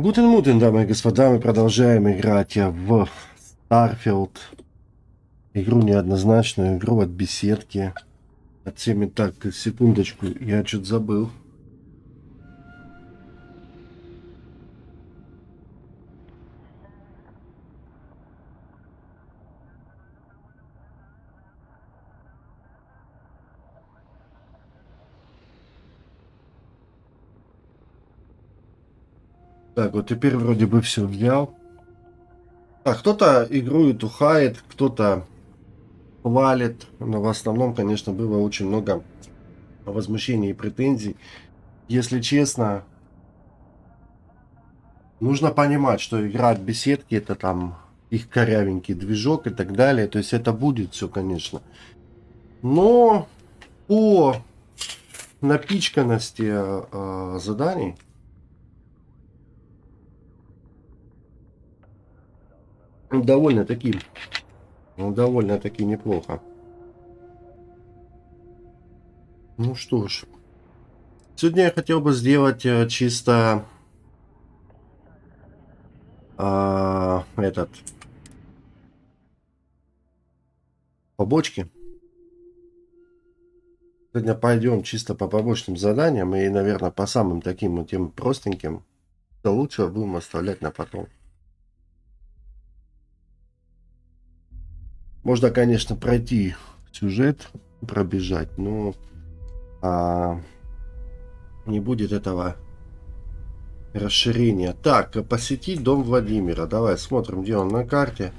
Гутен Мутен, дамы и господа, мы продолжаем играть в Starfield. Игру неоднозначную, игру от беседки. От темы. Так, секундочку, я что-то забыл. Так, вот теперь вроде бы все взял. Так, кто-то игру эту хает, кто-то хвалит. Но в основном, конечно, было очень много возмущений и претензий. Если честно, нужно понимать, что игра от беседки это там их корявенький движок и так далее. То есть это будет все, конечно. Но по напичканности заданий довольно-таки неплохо. Ну что ж, сегодня я хотел бы сделать чисто этот побочки. Сегодня пойдем чисто по побочным заданиям и, наверное, по самым таким вот тем простеньким. То лучше будем оставлять на потом. Можно, конечно, пройти сюжет, пробежать, но не будет этого расширения. Так, посетить дом Владимира. Давай смотрим, где он на карте.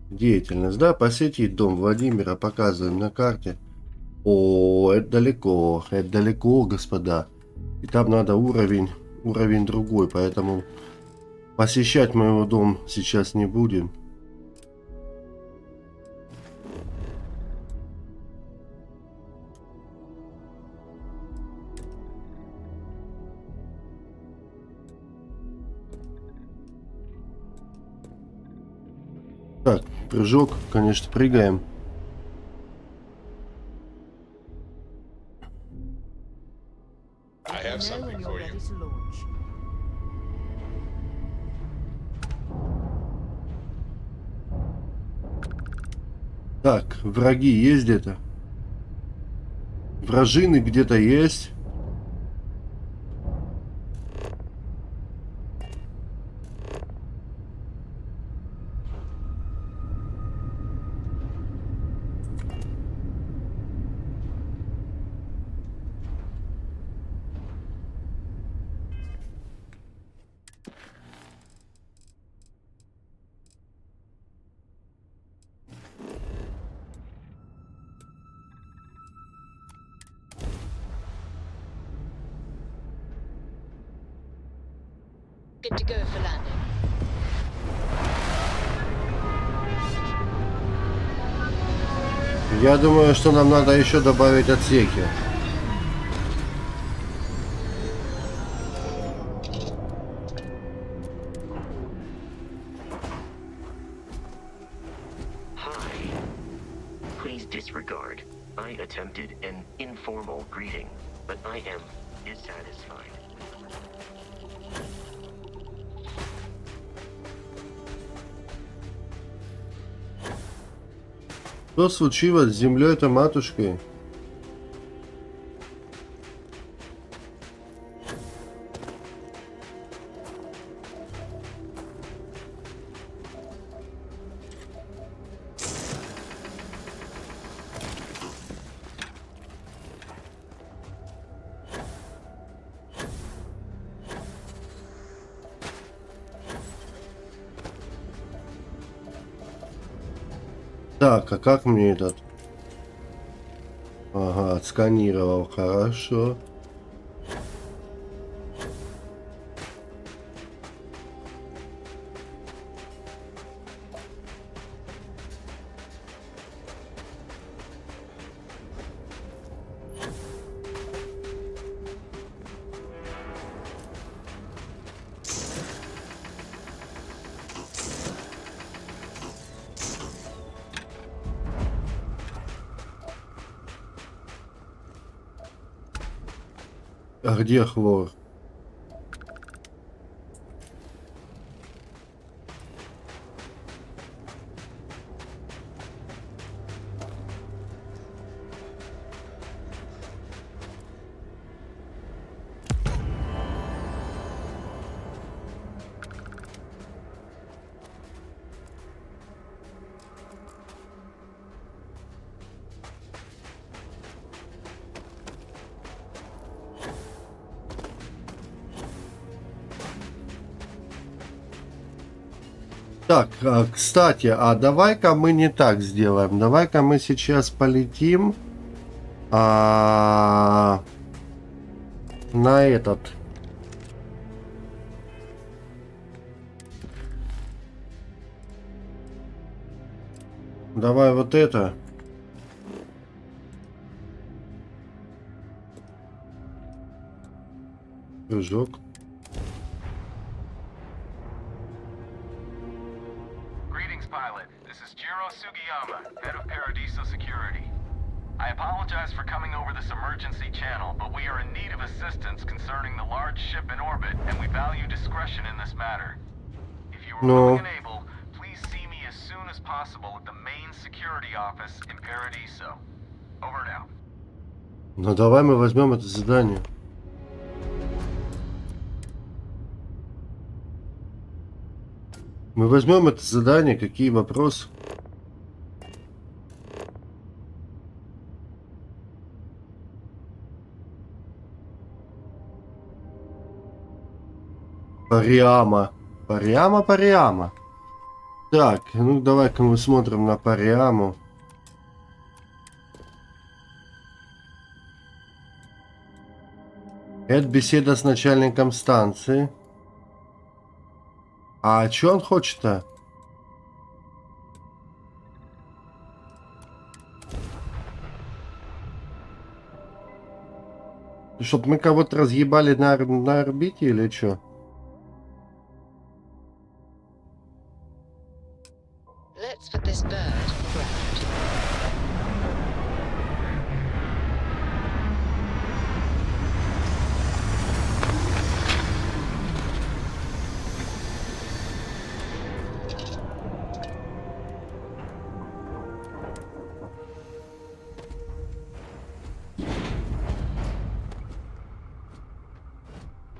Деятельность, да, посетить дом Владимира. Показываем на карте. О, это далеко, господа. И там надо уровень другой, поэтому посещать мы его дом сейчас не будем. Так, прыжок, конечно, прыгаем. I have something for you. Так, враги есть где-то? Вражины где-то есть? Good to go for landing. Я думаю, что нам надо еще добавить отсеки. Please disregard. I attempted an informal greeting, but I am dissatisfied. Что случилось с землей-то, матушкой? Так, а как мне этот? Ага, отсканировал, хорошо. А где хлор? Так, кстати, а давай-ка мы не так сделаем. Давай-ка мы сейчас полетим на этот. Давай вот это. Прыжок. I apologize for coming over this emergency channel, but we are in need of assistance concerning the large ship in orbit, and we value discretion in this matter. If you are willing and able, please see me as soon as possible at the main security office in Paradiso. Over and out. Ну давай мы возьмем это задание. Мы возьмем это задание, какие вопросы? Париама. Париама. Так, ну давай-ка мы смотрим на Париаму. Это беседа с начальником станции. А что он хочет-то? Чтоб мы кого-то разъебали на орбите или что? Let's put this bird ground.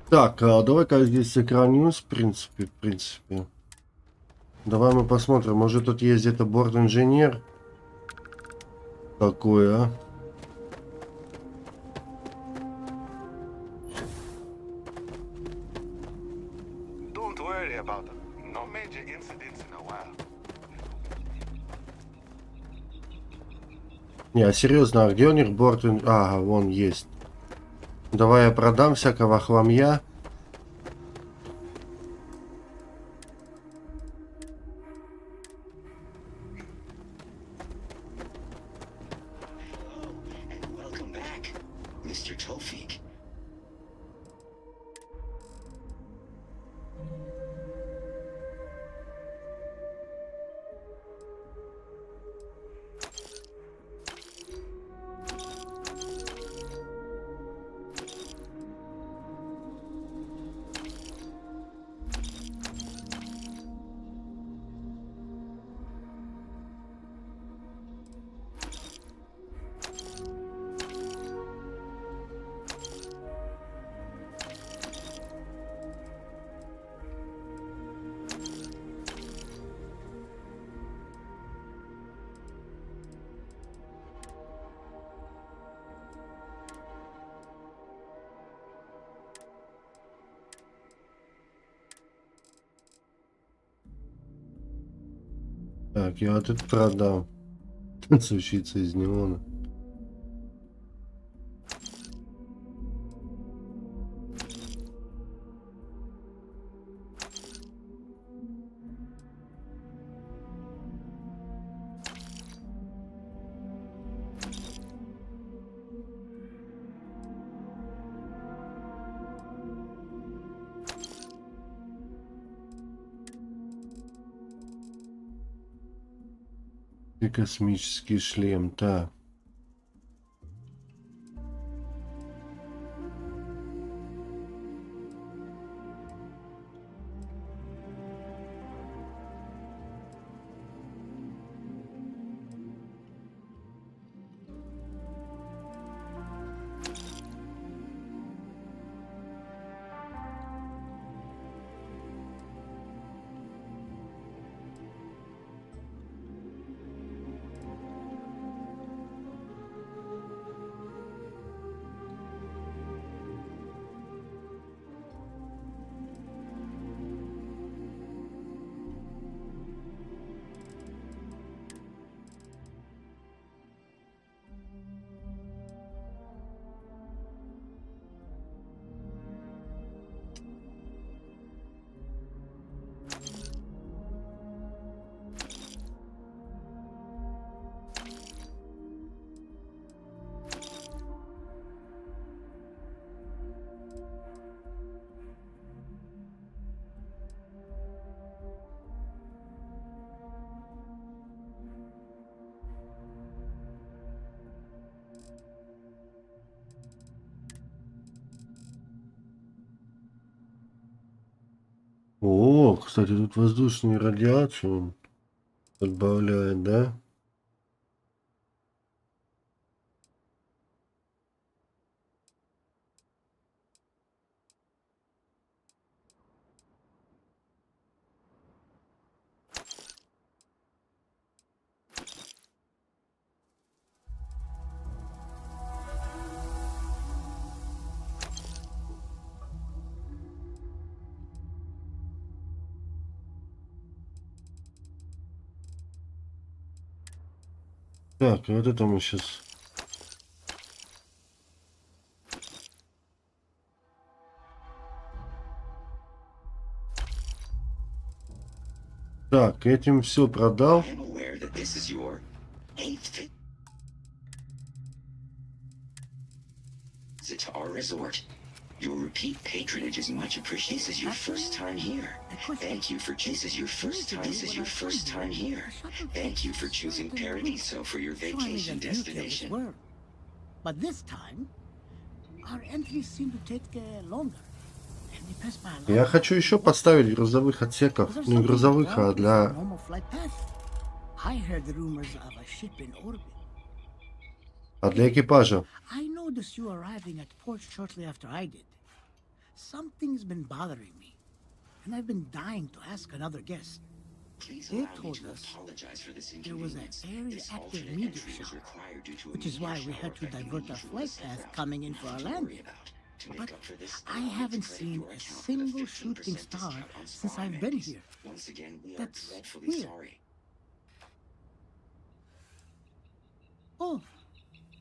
Так, давай-ка здесь сохранюсь, в принципе. Давай мы посмотрим, может тут есть где-то борт-инженер. Какой, а? Don't worry about them. No major incidents in a while. Не, а серьезно, а где у них борт? Ага, вон есть. Давай я продам всякого хламья. Так, я вот это продам. Танцовщица из неона. И космический шлем, так. О, кстати, тут воздушную радиацию он добавляет, да? Так, вот это мы сейчас... Так, этим все продал. I am aware that this is your eighth visit to our resort. Your repeat patronage is much appreciated. This is your first time here. Thank you for this is your first time. This is your first time here. Thank you for choosing Paradiso for your vacation destination. But this time, our entries seem to take longer. And we pass by a lot. Я хочу еще поставить грузовых отсеков. Was there Не something грузовых, wrong а with для... the normal flight path? I heard the rumors of a ship in orbit. А для экипажа. I noticed you arriving at port shortly after I did. Something's been bothering me, and I've been dying to ask another guest. Please They allow me told to us apologize for this there was an inconvenience. very This active alternate meteor entry was shower, required due to a which is meteor why we shower had to affecting divert the our usual flight ascent path route. coming in for our Nothing to worry landing. about. To But make up for this, I allow me to haven't credit seen your a account with single 15% shooting star discount on since spa I've been amenities. here. Once again, we are That's dreadfully weird. sorry. Oh,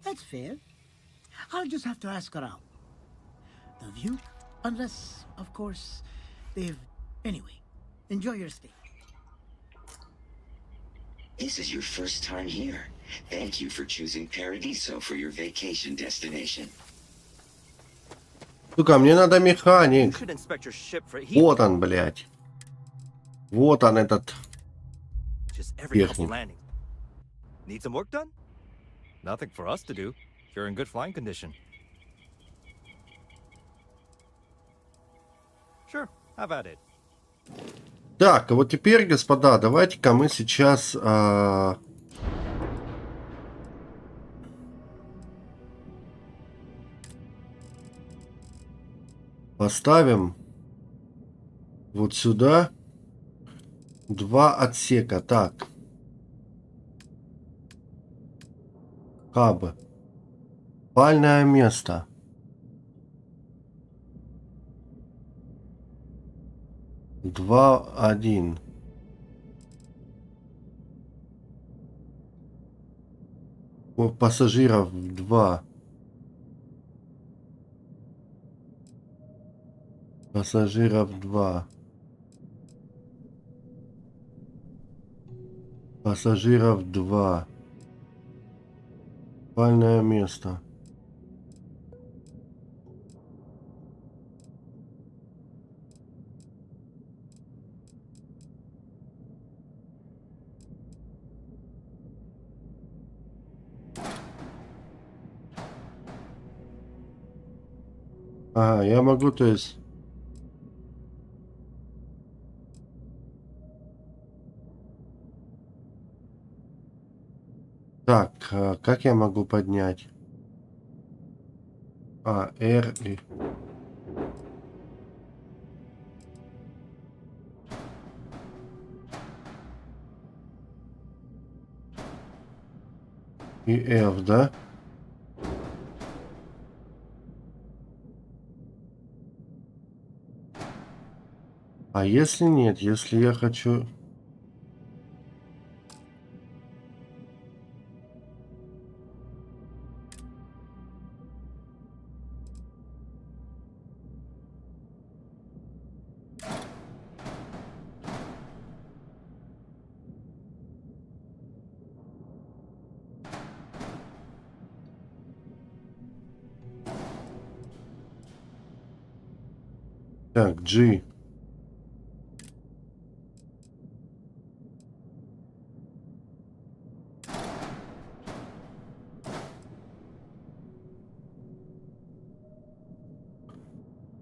that's fair. I'll just have to ask around. The view, unless, of course, they've... Anyway, enjoy your stay. This is your first time here. Thank you for choosing Paradiso for your vacation destination. Сука, мне надо You механик. should inspect your ship for heat. Вот он, блядь. Вот он, этот... Just every couple Техник. landings. Need some work done? Nothing for us to do. You're in good flying condition. Sure, have at it. Так, а вот теперь, господа, давайте-ка мы сейчас... поставим вот сюда 2 отсека. Так. Хабы. Спальное место. Два, один. У пассажиров 2. Пассажиров 2. Пассажиров 2. Спальное место. Ага, я могу, то есть... Так, как я могу поднять? R и... И F, да? А если нет, если я хочу... Так, G.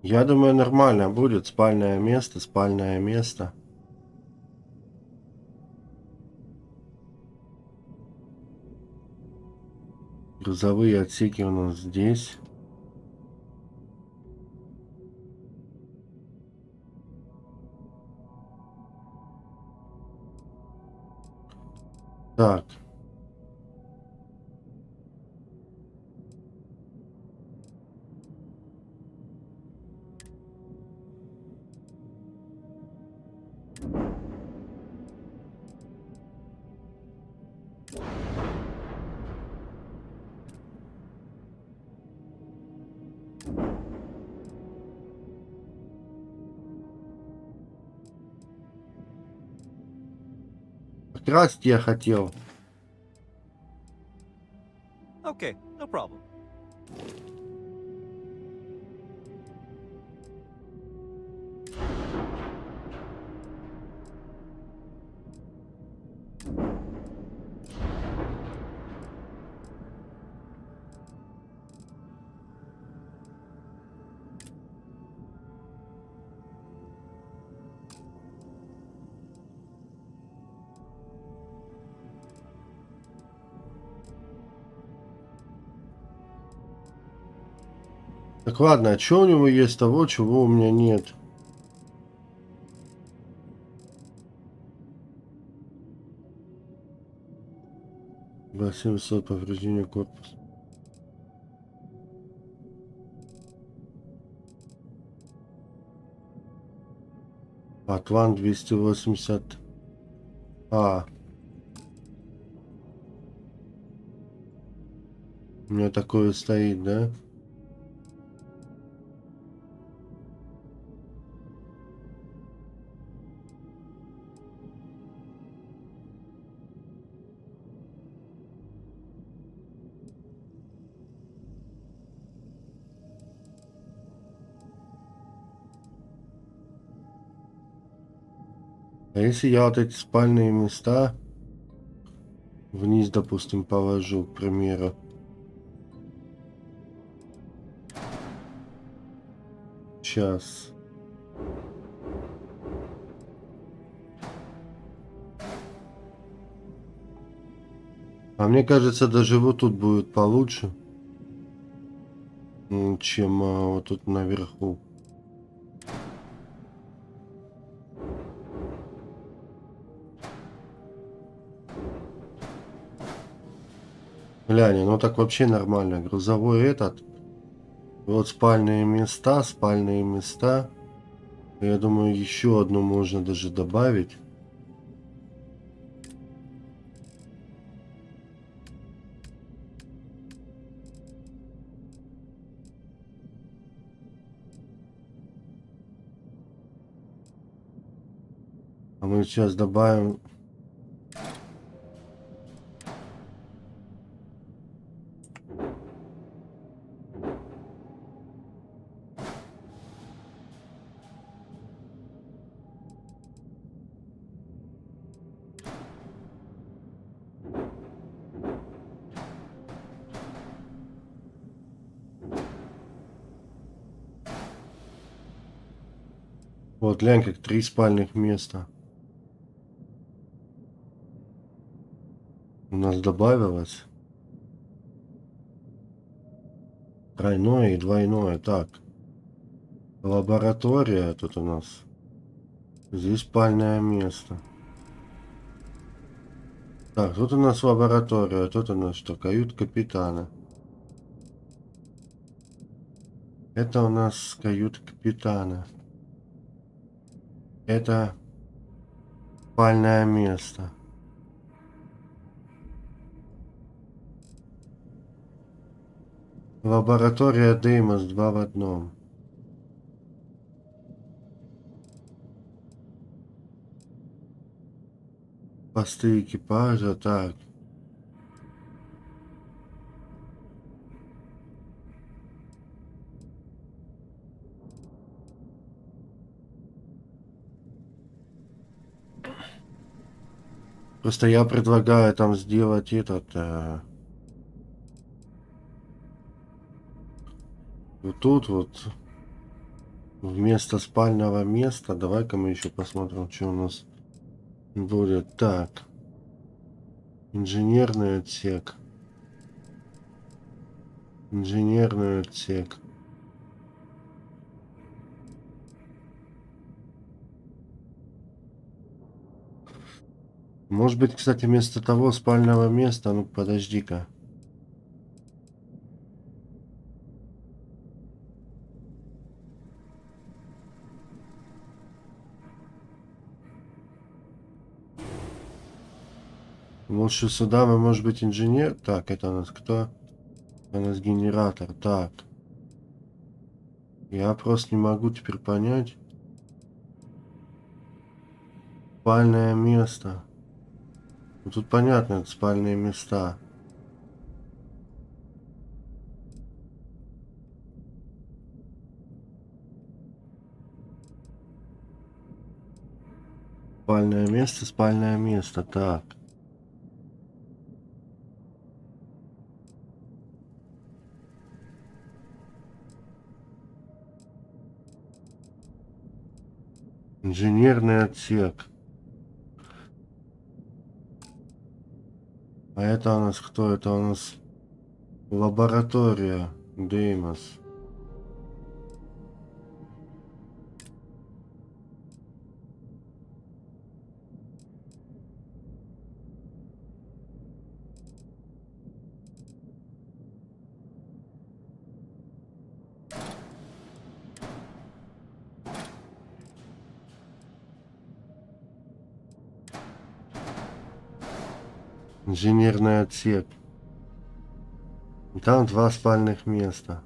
Я думаю, нормально будет. Спальное место, спальное место. Грузовые отсеки у нас здесь. Так. Красть я хотел. Okay, no problem. Так ладно, а что у него есть того, чего у меня нет? До 700 повреждения корпуса. Атлант 280. А. У меня такое стоит, да? А если я вот эти спальные места вниз, допустим, положу, к примеру. Сейчас. А мне кажется, даже вот тут будет получше, чем вот тут наверху. Глянь, ну так вообще нормально. Грузовой этот. Вот спальные места, спальные места. Я думаю, еще одну можно даже добавить. А мы сейчас добавим. Вот, глянь, как 3 спальных места у нас добавилось. Тройное и двойное. Так. Лаборатория тут у нас. Здесь спальное место. Так, тут у нас лаборатория. Тут у нас что? Кают капитана. Это у нас кают капитана. Это спальное место. Лаборатория Деймос 2 в одном. Посты экипажа, так. Просто я предлагаю там сделать этот... вот тут вот вместо спального места. Давай-ка мы еще посмотрим, что у нас будет. Так. Инженерный отсек. Инженерный отсек. Может быть, кстати, вместо того спального места, ну подожди-ка. Лучше сюда мы, может быть, инженер. Так, это у нас кто? У нас генератор. Так. Я просто не могу теперь понять. Спальное место. Ну, тут понятно, это спальные места. Спальное место. Так. Инженерный отсек. А это у нас кто? Это у нас лаборатория. Деймос. Инженерный отсек. И там 2 спальных места.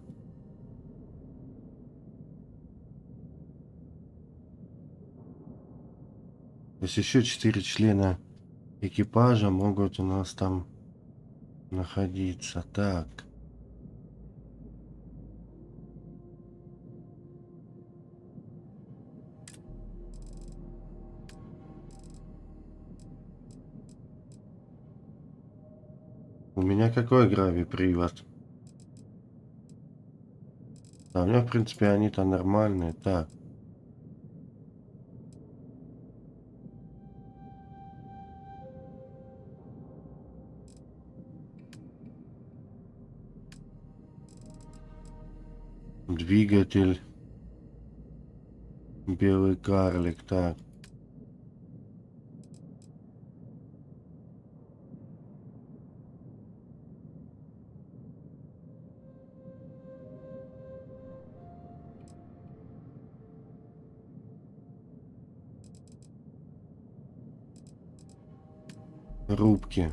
То есть еще 4 члена экипажа могут у нас там находиться. Так. У меня какой гравий-привод? Да, у меня, в принципе, они-то нормальные. Так. Двигатель. Белый карлик. Так. Рубки.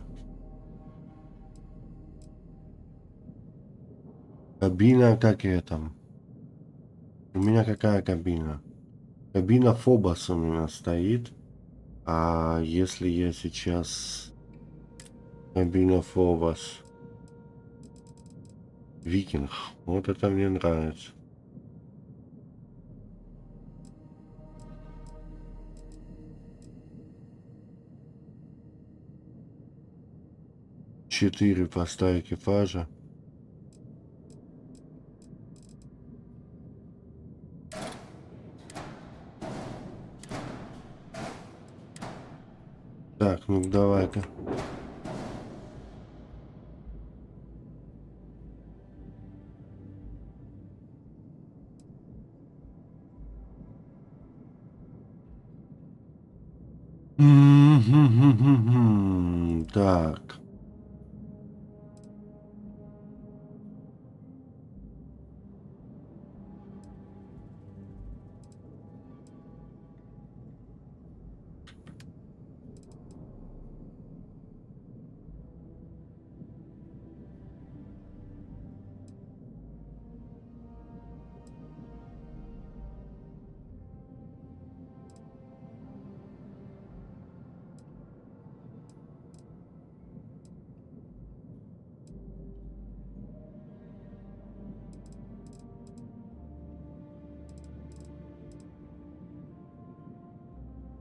Кабина, как и там. У меня какая кабина? Кабина Фобос у меня стоит. А если я сейчас... Кабина Фобос. Викинг. Вот это мне нравится. Четыре поста экипажа. Так, ну давай-ка. Так.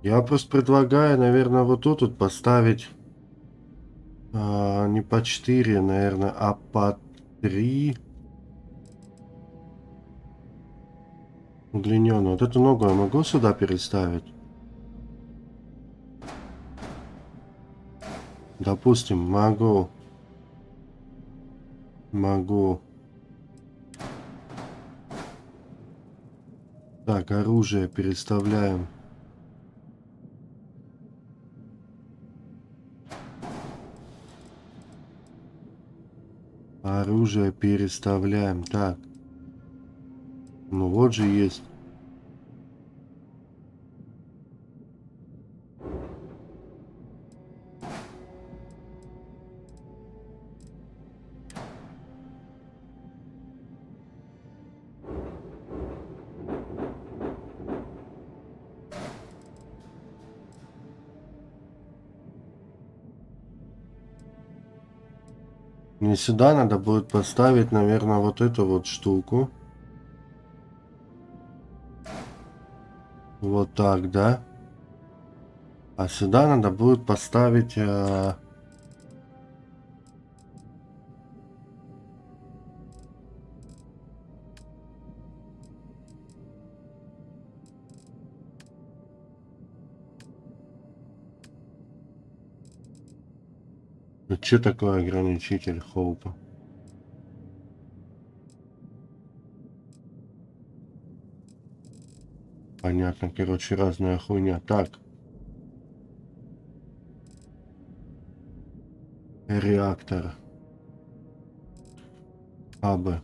Я просто предлагаю, наверное, вот тут вот поставить не по 4, наверное, а по 3. Удлиненную. Вот эту ногу я могу сюда переставить? Допустим, могу. Могу. Так, оружие переставляем. Оружие переставляем. Так. Ну вот же есть. Мне сюда надо будет поставить, наверное, вот эту вот штуку. Вот так, да? А сюда надо будет поставить... Ну, что такое ограничитель хоупа? Понятно, короче, разная хуйня. Так. Реактор. АБ.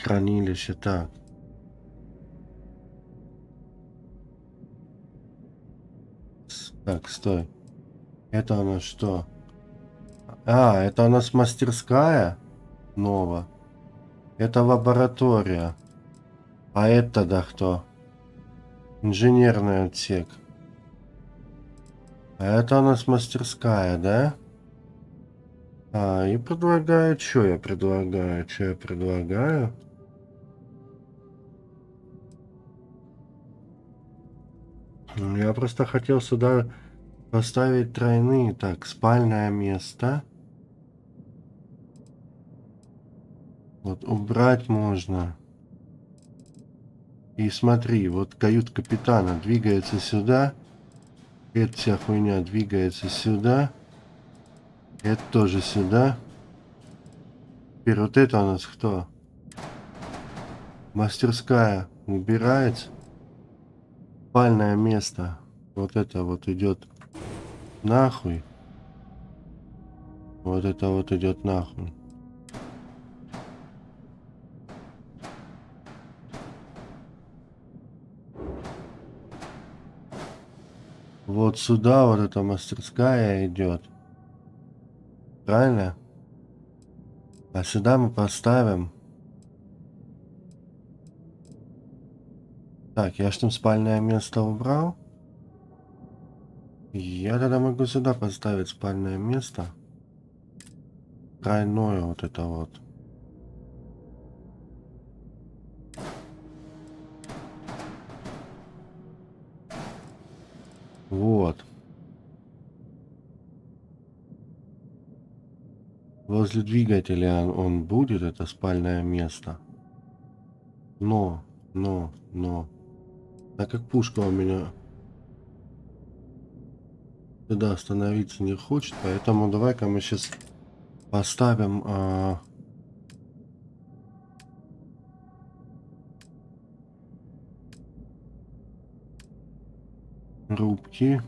Хранилище. Так. Так, стой. Это у нас что? А, это у нас мастерская новая. Это лаборатория. А это тогда кто? Инженерный отсек. А это у нас мастерская, да? А, и предлагаю, что я предлагаю? Что я предлагаю? Я просто хотел сюда поставить тройные. Так, спальное место. Вот, убрать можно. И смотри, вот кают-капитана двигается сюда. Эта вся хуйня двигается сюда. Это тоже сюда. Теперь вот это у нас кто? Мастерская убирается. Спальное место. Вот это вот идет нахуй. Вот это вот идет нахуй. Вот сюда вот эта мастерская идет. Правильно? А сюда мы поставим. Так, я ж там спальное место убрал. Я тогда могу сюда поставить спальное место. Тройное вот это вот. Вот. Возле двигателя он будет, это спальное место. Но. Так как пушка у меня сюда остановиться не хочет, поэтому давай-ка мы сейчас поставим рубки.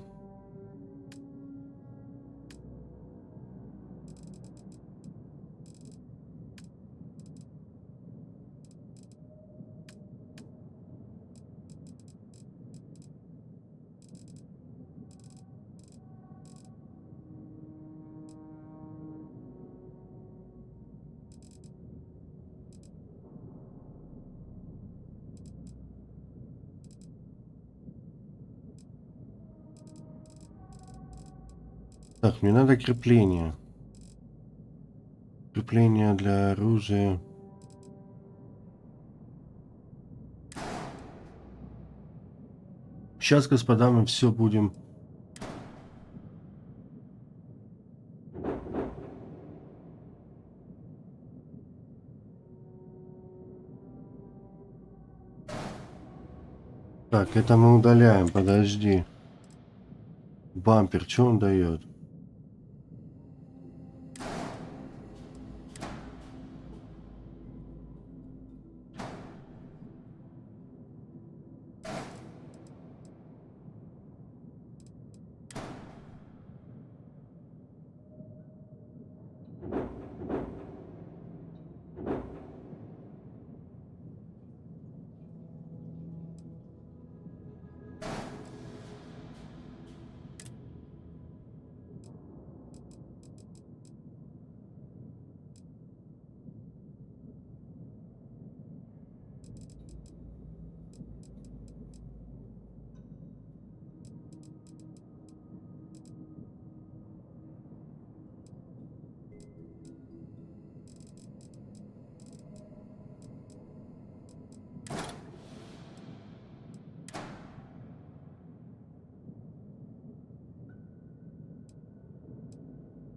Так, мне надо крепление. Крепление для оружия. Сейчас, господа, мы все будем... Так, это мы удаляем, подожди. Бампер, что он дает?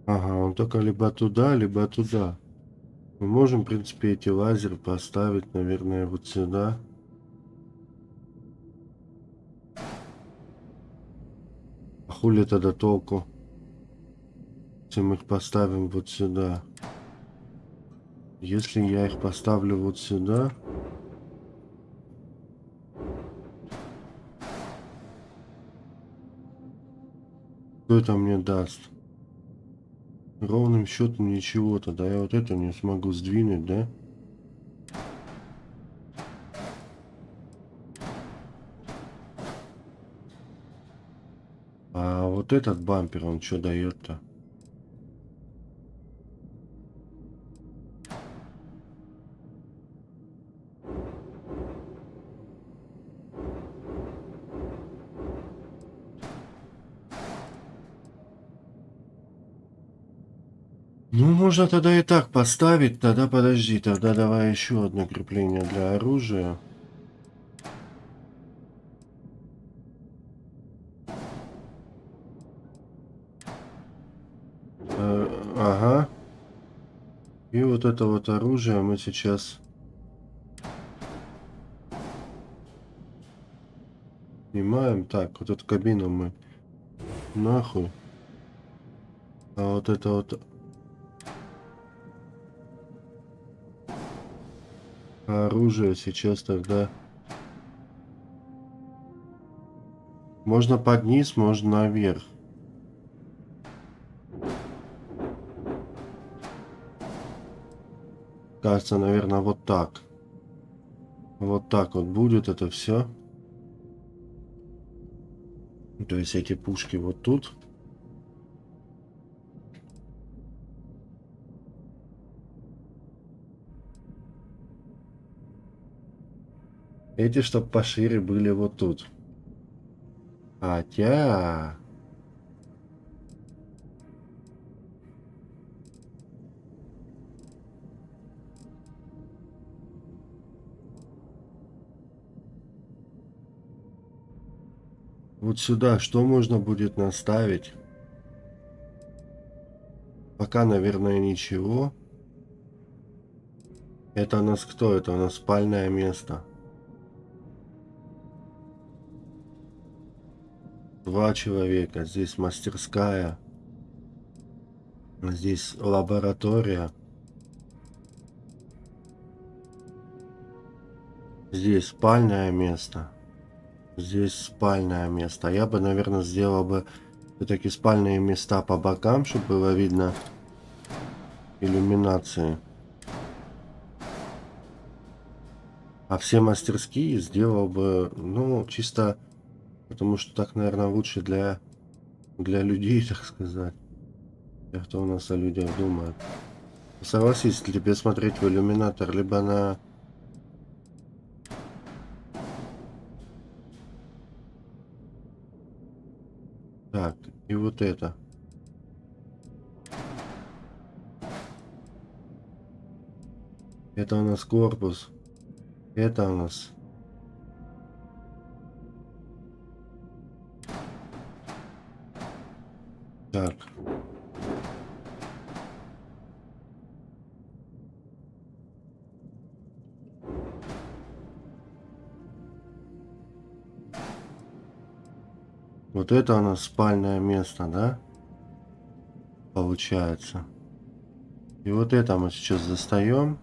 Ага, он только либо туда, либо туда. Мы можем, в принципе, эти лазеры поставить, наверное, вот сюда. А хули тогда толку, если мы их поставим вот сюда? Если я их поставлю вот сюда... Что это мне даст? Ровным счетом ничего. Тогда я вот это не смогу сдвинуть, да? А вот этот бампер, он что дает-то? Ну, можно тогда и так поставить. Тогда подожди, тогда давай еще одно крепление для оружия. Ага. И вот это вот оружие мы сейчас снимаем. Так, вот эту кабину мы нахуй. А вот это вот оружие сейчас тогда... Можно под низ, можно наверх. Кажется, наверное, вот так. Вот так вот будет это все. То есть эти пушки вот тут. Эти, чтоб пошире были вот тут. Хотя... Вот сюда что можно будет наставить? Пока, наверное, ничего. Это у нас кто? Это у нас спальное место. 2 человека. Здесь мастерская. Здесь лаборатория. Здесь спальное место. Здесь спальное место. Я бы, наверное, сделал бы все-таки спальные места по бокам, чтобы было видно иллюминации. А все мастерские сделал бы, ну, чисто потому что так, наверное, лучше для людей, так сказать. Для кто у нас о людях думает. Согласись, если тебе смотреть в иллюминатор, либо на... Так, и вот это. Это у нас корпус. Это у нас... Так. Вот это у нас спальное место, да? Получается. И вот это мы сейчас достаем.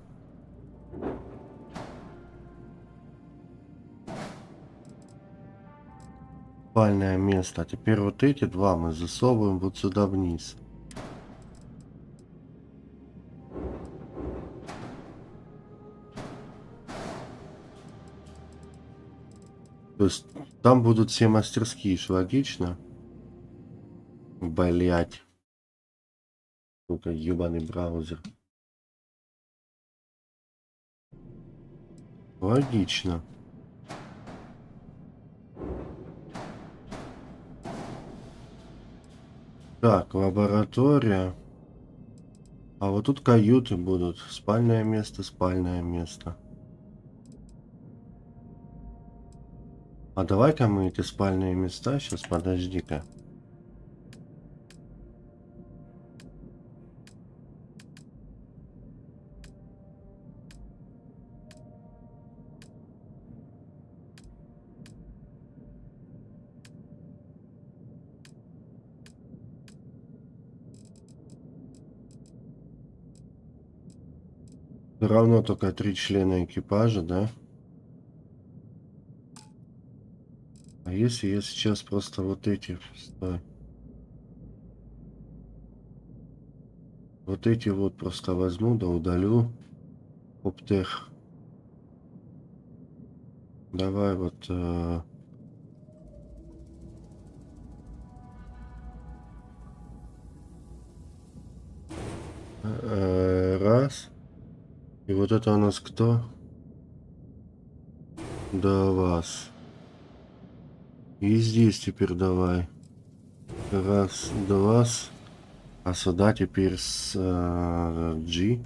Спальное место. А теперь вот эти два мы засовываем вот сюда вниз. То есть там будут все мастерские, что логично? Блять. Ну-ка, ебаный браузер. Логично. Так, лаборатория. А вот тут каюты будут. Спальное место, спальное место. А давай-ка мы эти спальные места, сейчас подожди-ка. Все равно только 3 члена экипажа, да? А если я сейчас просто вот эти... Стой. Вот эти вот просто возьму, да удалю. Оптех. Давай вот... раз. И вот это у нас кто? Да, вас. И здесь теперь давай. Раз, два. А сюда теперь с G.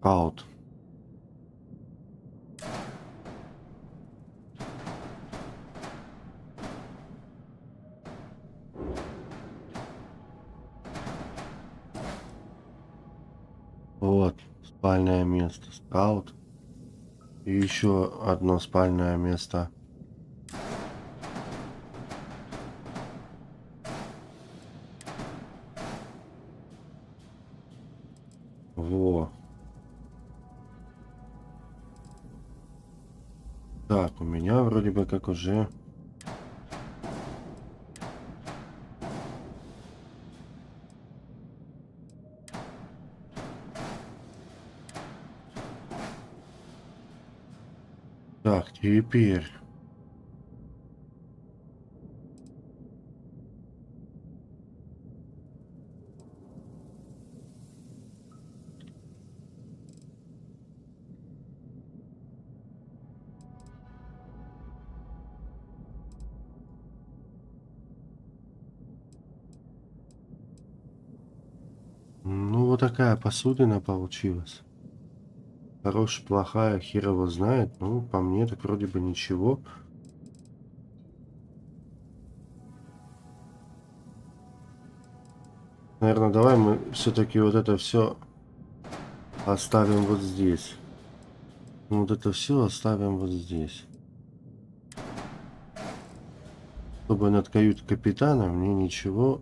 Out. Вот, спальное место. Скаут. И еще одно спальное место. Во. Так, у меня вроде бы как уже... Так, теперь... Ну, вот такая посудина получилась. Хорошая, плохая, хер его знает. Ну, по мне так вроде бы ничего. Наверное, давай мы все-таки вот это все оставим вот здесь. Вот это все оставим вот здесь. Чтобы над кают-капитаном мне ничего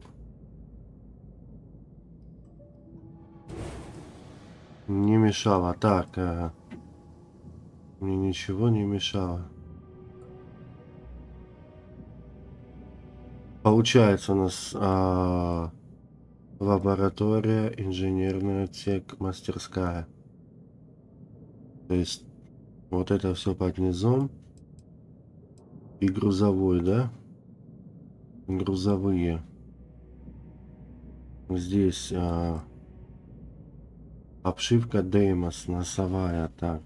не мешало. Так, мне ничего не мешало. Получается у нас лаборатория, инженерный отсек, мастерская. То есть вот это все под низом. И грузовой, да? Грузовые. Здесь обшивка Деймос носовая. Так.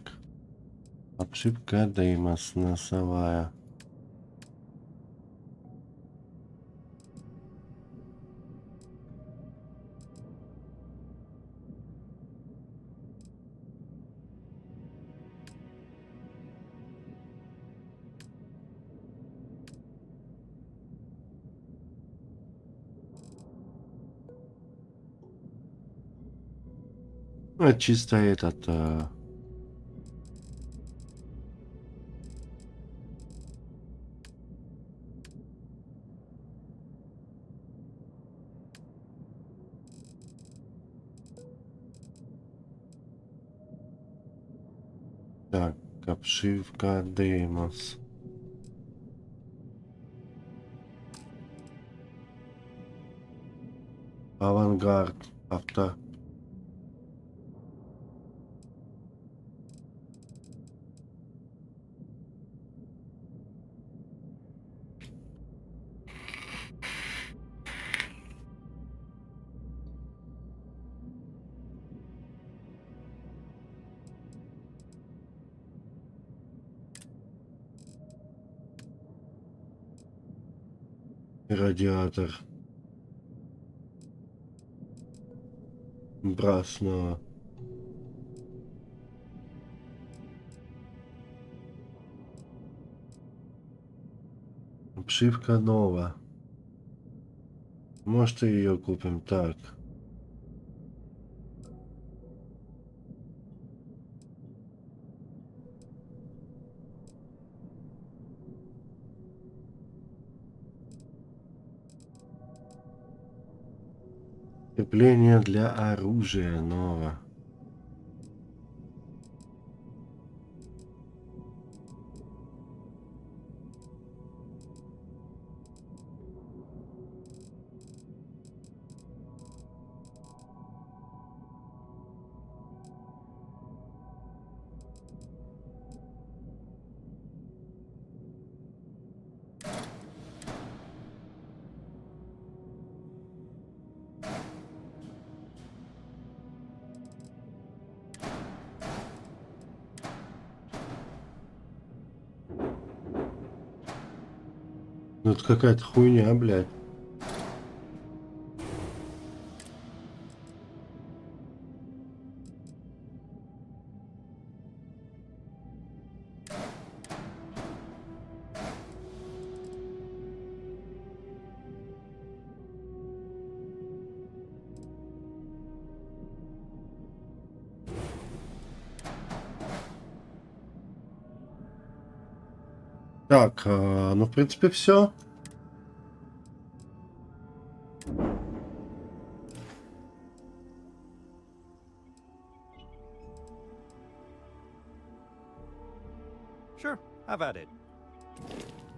Обшивка Деймос носовая. Ну, это чисто этот... Так, обшивка Деймос. Авангард. Авто. Радиатор. Брасного. Обшивка нова. Может, и ее купим. Так. Крепление для оружия нового. Ну, это какая-то хуйня, блядь. Так, ну, в принципе, все. Sure, have at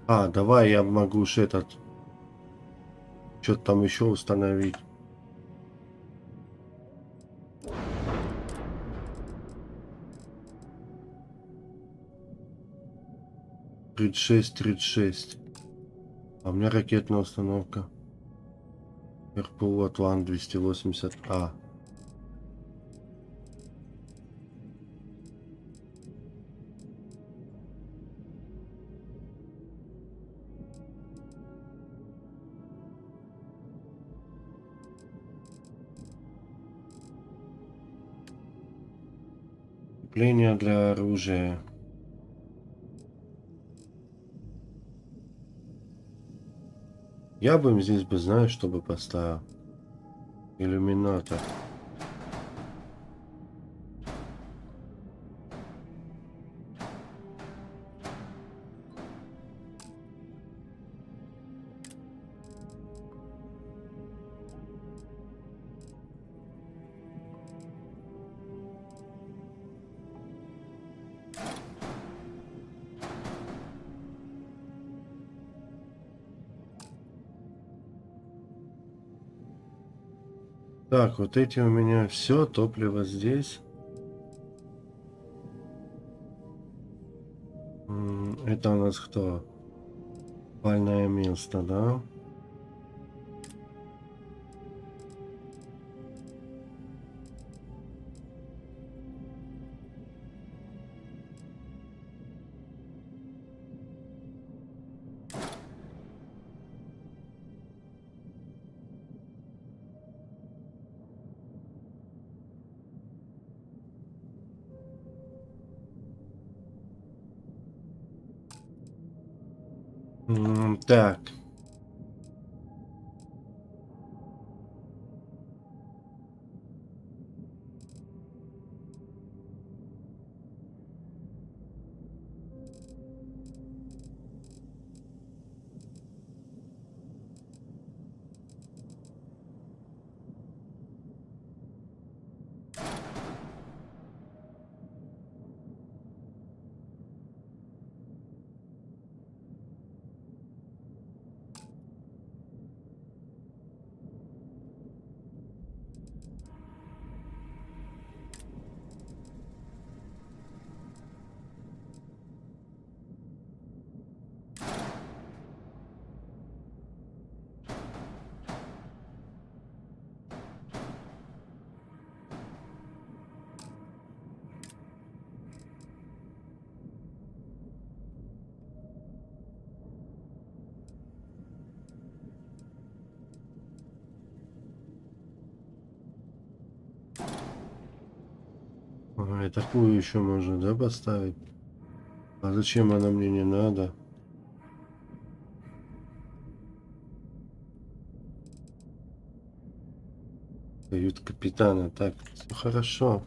it. Давай я могу ж этот... Что-то там еще установить. Тридцать шесть. А у меня ракетная установка. РПУ Атлант 280А. Крепление для оружия. Я бы им здесь бы, знаешь, чтобы поставил. Иллюминатор. Так, вот эти у меня все, топливо здесь. Это у нас кто? Спальное место, да? Так. Ага, и такую еще можно, да, поставить? А зачем она мне не надо? Кают капитана. Так, все хорошо.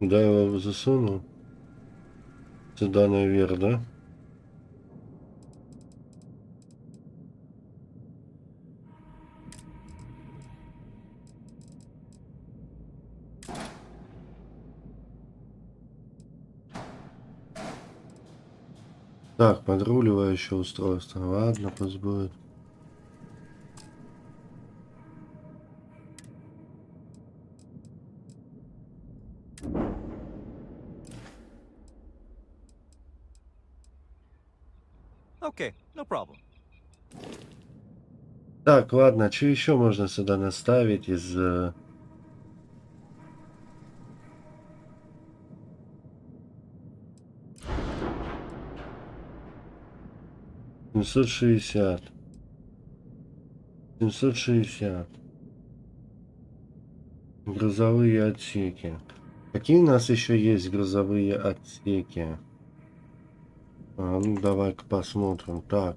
Куда я его засунул? Сюда наверх, да? Так, подруливающее устройство. Ладно, пусть будет. Okay, no problem. Так, ладно, что еще можно сюда наставить из... 760. 760. Грузовые отсеки. Какие у нас еще есть грузовые отсеки? Ну давай-ка посмотрим. Так.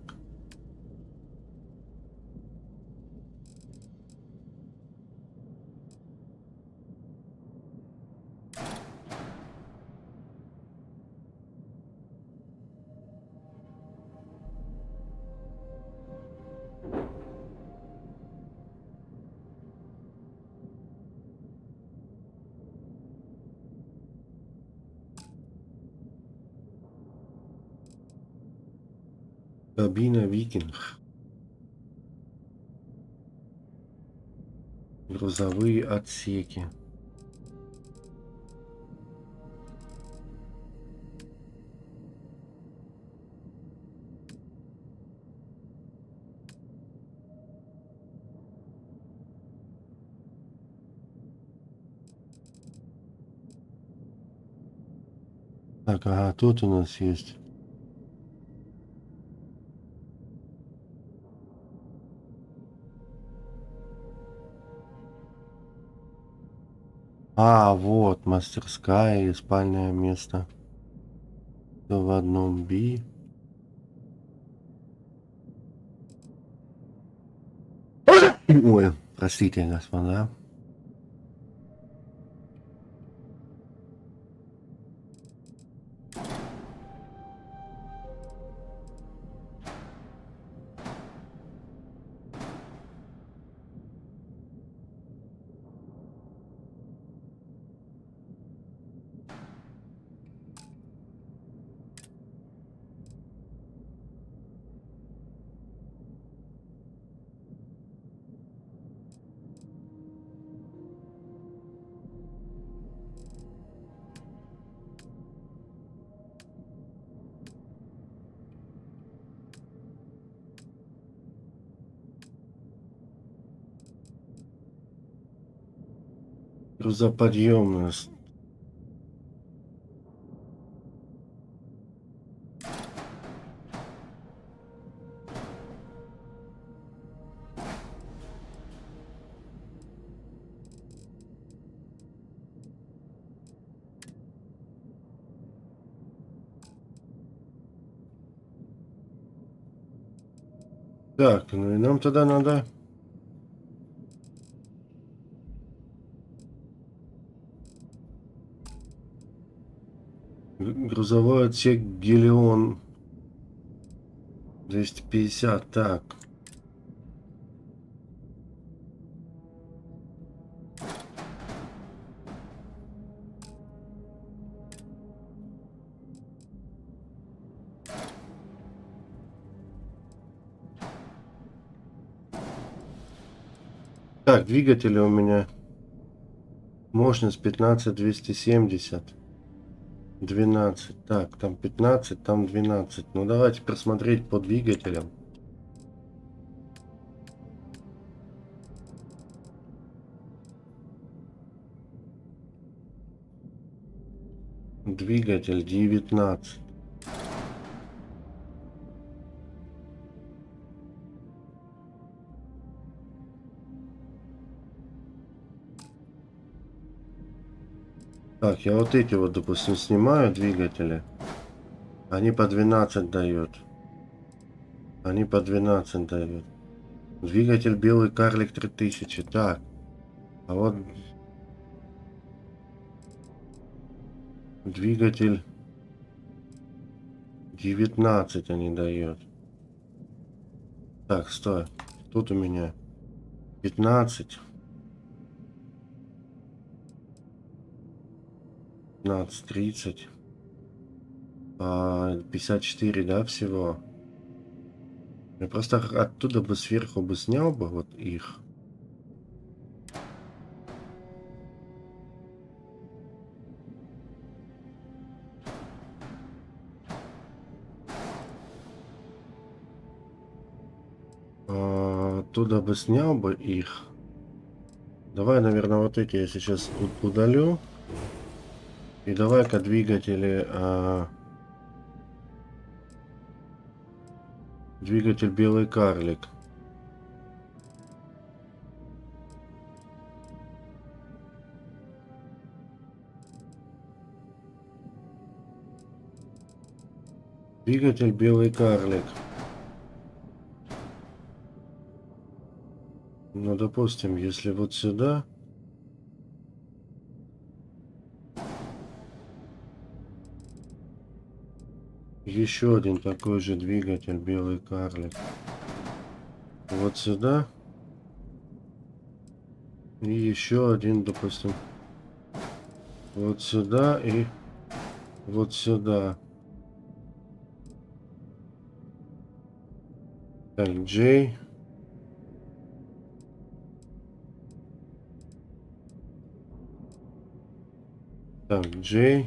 Кабина Викинг. Грузовые отсеки. Так, ага, тут у нас есть. А, вот, мастерская и спальное место. Всё в одном би. Ой, простите, господа. Грузоподъемность. Так, ну и нам тогда надо... Грузовой отсек Гелион. 250, так. Так, двигатели у меня. Мощность 15-270. 12. Так, там 15, там 12. Ну давайте просмотреть по двигателям. Двигатель 19. Так, я вот эти вот, допустим, снимаю двигатели. Они по 12 дают. Они по 12 дают. Двигатель белый карлик 3000. Так. А вот... Двигатель 19 они дают. Так, стой. Тут у меня 15. 15, 30. 54, да, всего. Я просто оттуда бы сверху бы снял бы вот их. Оттуда бы снял бы их. Давай, наверное, вот эти я сейчас удалю. И давай-ка двигатели... Двигатель белый карлик. Двигатель белый карлик. Ну, допустим, если вот сюда... Еще один такой же двигатель белый карлик. Вот сюда. И еще один, допустим. Вот сюда и вот сюда. Так, J. Так, J.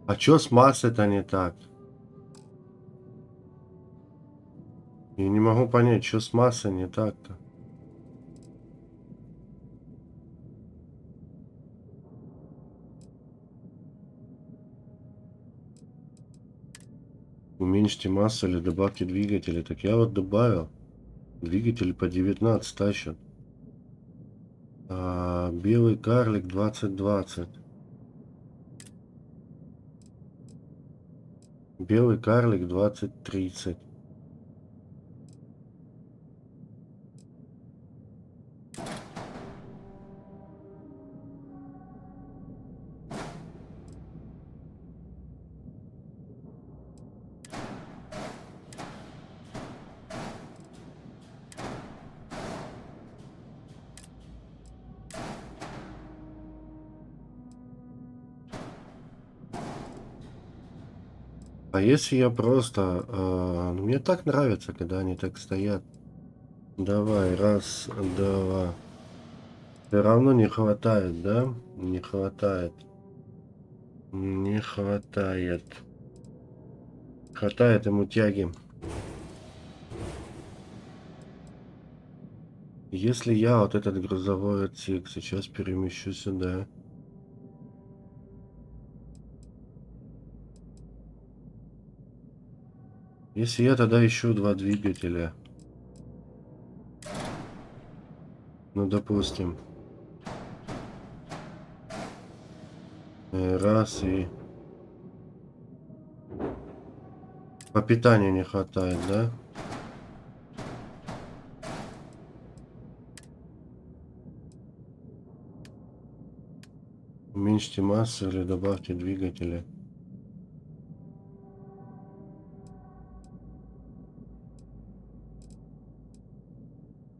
А чё с массой-то не так? Я не могу понять, что с массой не так-то. Уменьшите массу или добавьте двигатели. Так я вот добавил. Двигатель по 19 тащат. Белый карлик 2020. Белый карлик 2030. А если я просто... мне так нравится, когда они так стоят. Давай, раз, два. Все равно не хватает, да? Не хватает. Не хватает. Хватает ему тяги. Если я вот этот грузовой отсек сейчас перемещу сюда. Если я тогда ищу два двигателя. Ну, допустим. Раз и... По питанию не хватает, да? Уменьшите массу или добавьте двигателя.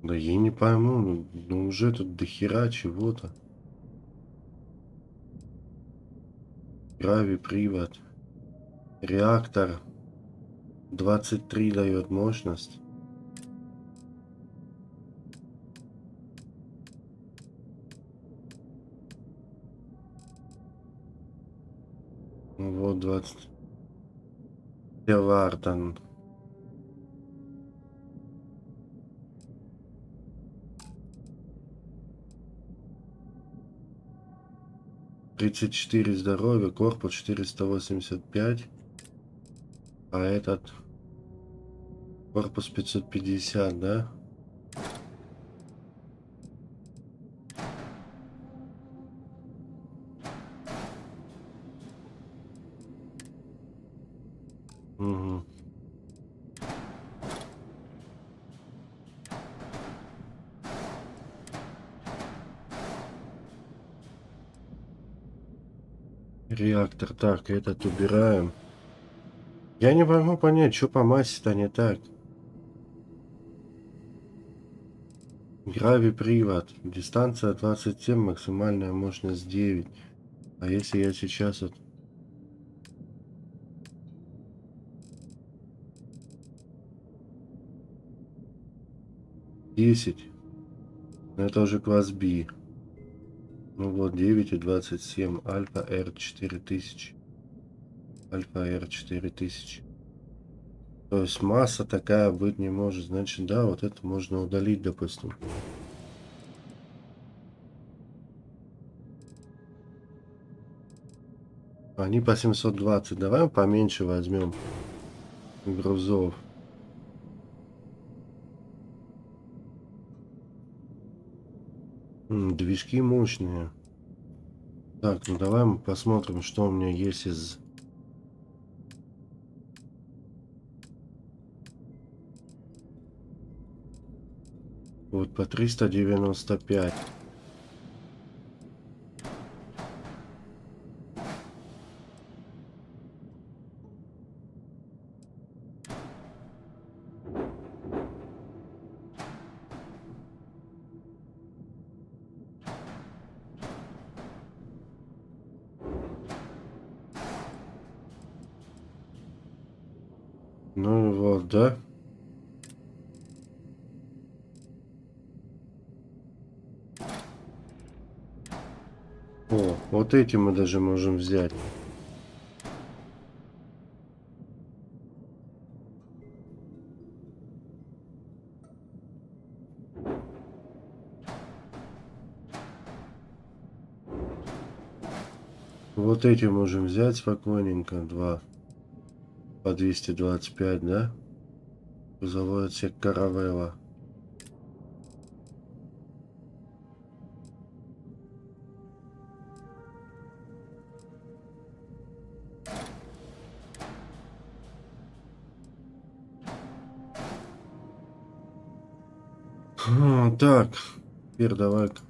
Да я не пойму, ну уже тут дохера чего-то. Гравий привод. Реактор 23 дает мощность. Вот 20. Вартан. $34 здоровья, корпус 485, а этот корпус 550, да? Угу. Реактор. Так, этот убираем. Я не могу понять, что по массе-то не так. Гравипривод. Дистанция 27, максимальная мощность 9. А если я сейчас вот... Десять. Это уже класс B. Ну вот, 9 и 27. Альфа R 4000. Альфа R 4000. То есть масса такая быть не может. Значит, да, вот это можно удалить, допустим. Они по 720. Давай поменьше возьмем грузов. Движки мощные. Так, ну давай мы посмотрим, что у меня есть из... Вот по 395. Ну и вот, да? О, вот эти мы даже можем взять. Вот эти можем взять спокойненько. 2 по 225, да? Грузовой отсек каравелла. Так, теперь давай-ка.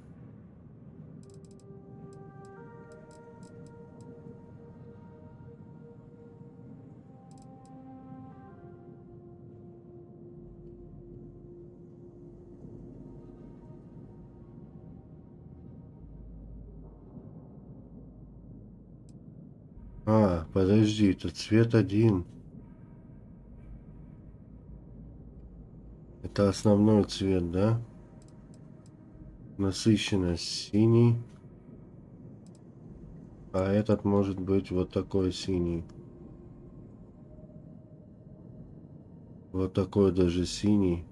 Подожди, это цвет один. Это основной цвет, да? Насыщенность синий. А этот может быть вот такой синий. Вот такой даже синий.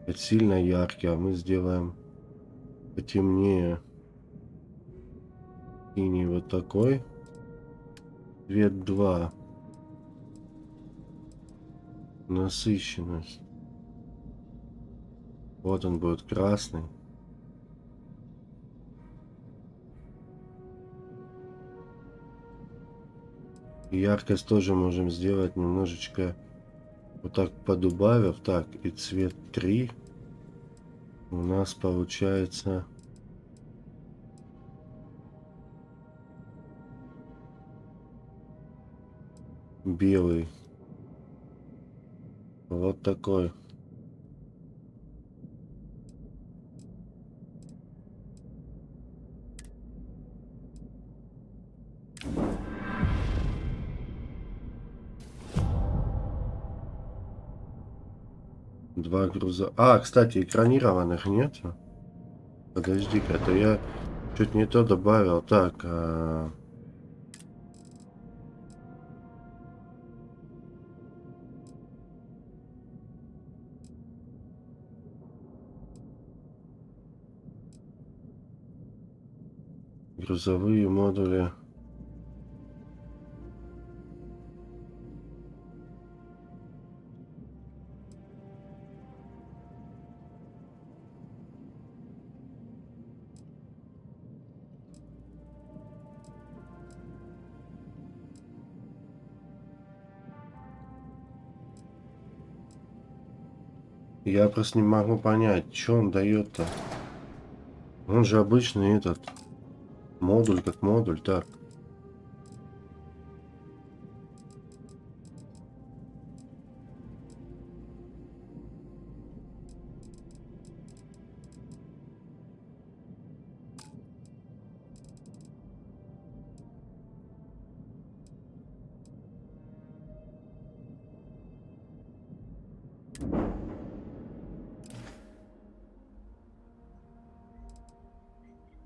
Это сильно яркий, а мы сделаем потемнее. Синий вот такой. Цвет 2. Насыщенность. Вот он будет красный. И яркость тоже можем сделать немножечко вот так подубавив. Так, и цвет 3 у нас получается белый. Вот такой. Два груза. Кстати, экранированных нет. Подожди-ка, это я чуть не то добавил. Так, грузовые модули. Я просто не могу понять, что он дает-то. Он же обычный этот модуль как модуль, так.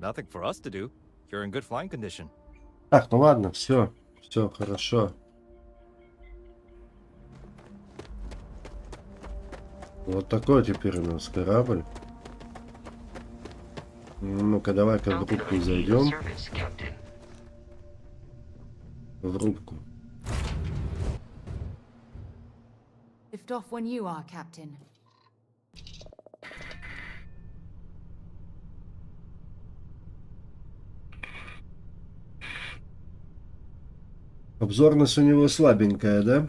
Nothing for us to do. You're in good flying condition. Так, ну ладно, все хорошо. Вот такой теперь у нас корабль. Ну-ка, давай-ка в рубку зайдем. Service, Captain. В рубку. Lift off when you are, Captain. Обзорность у него слабенькая, да?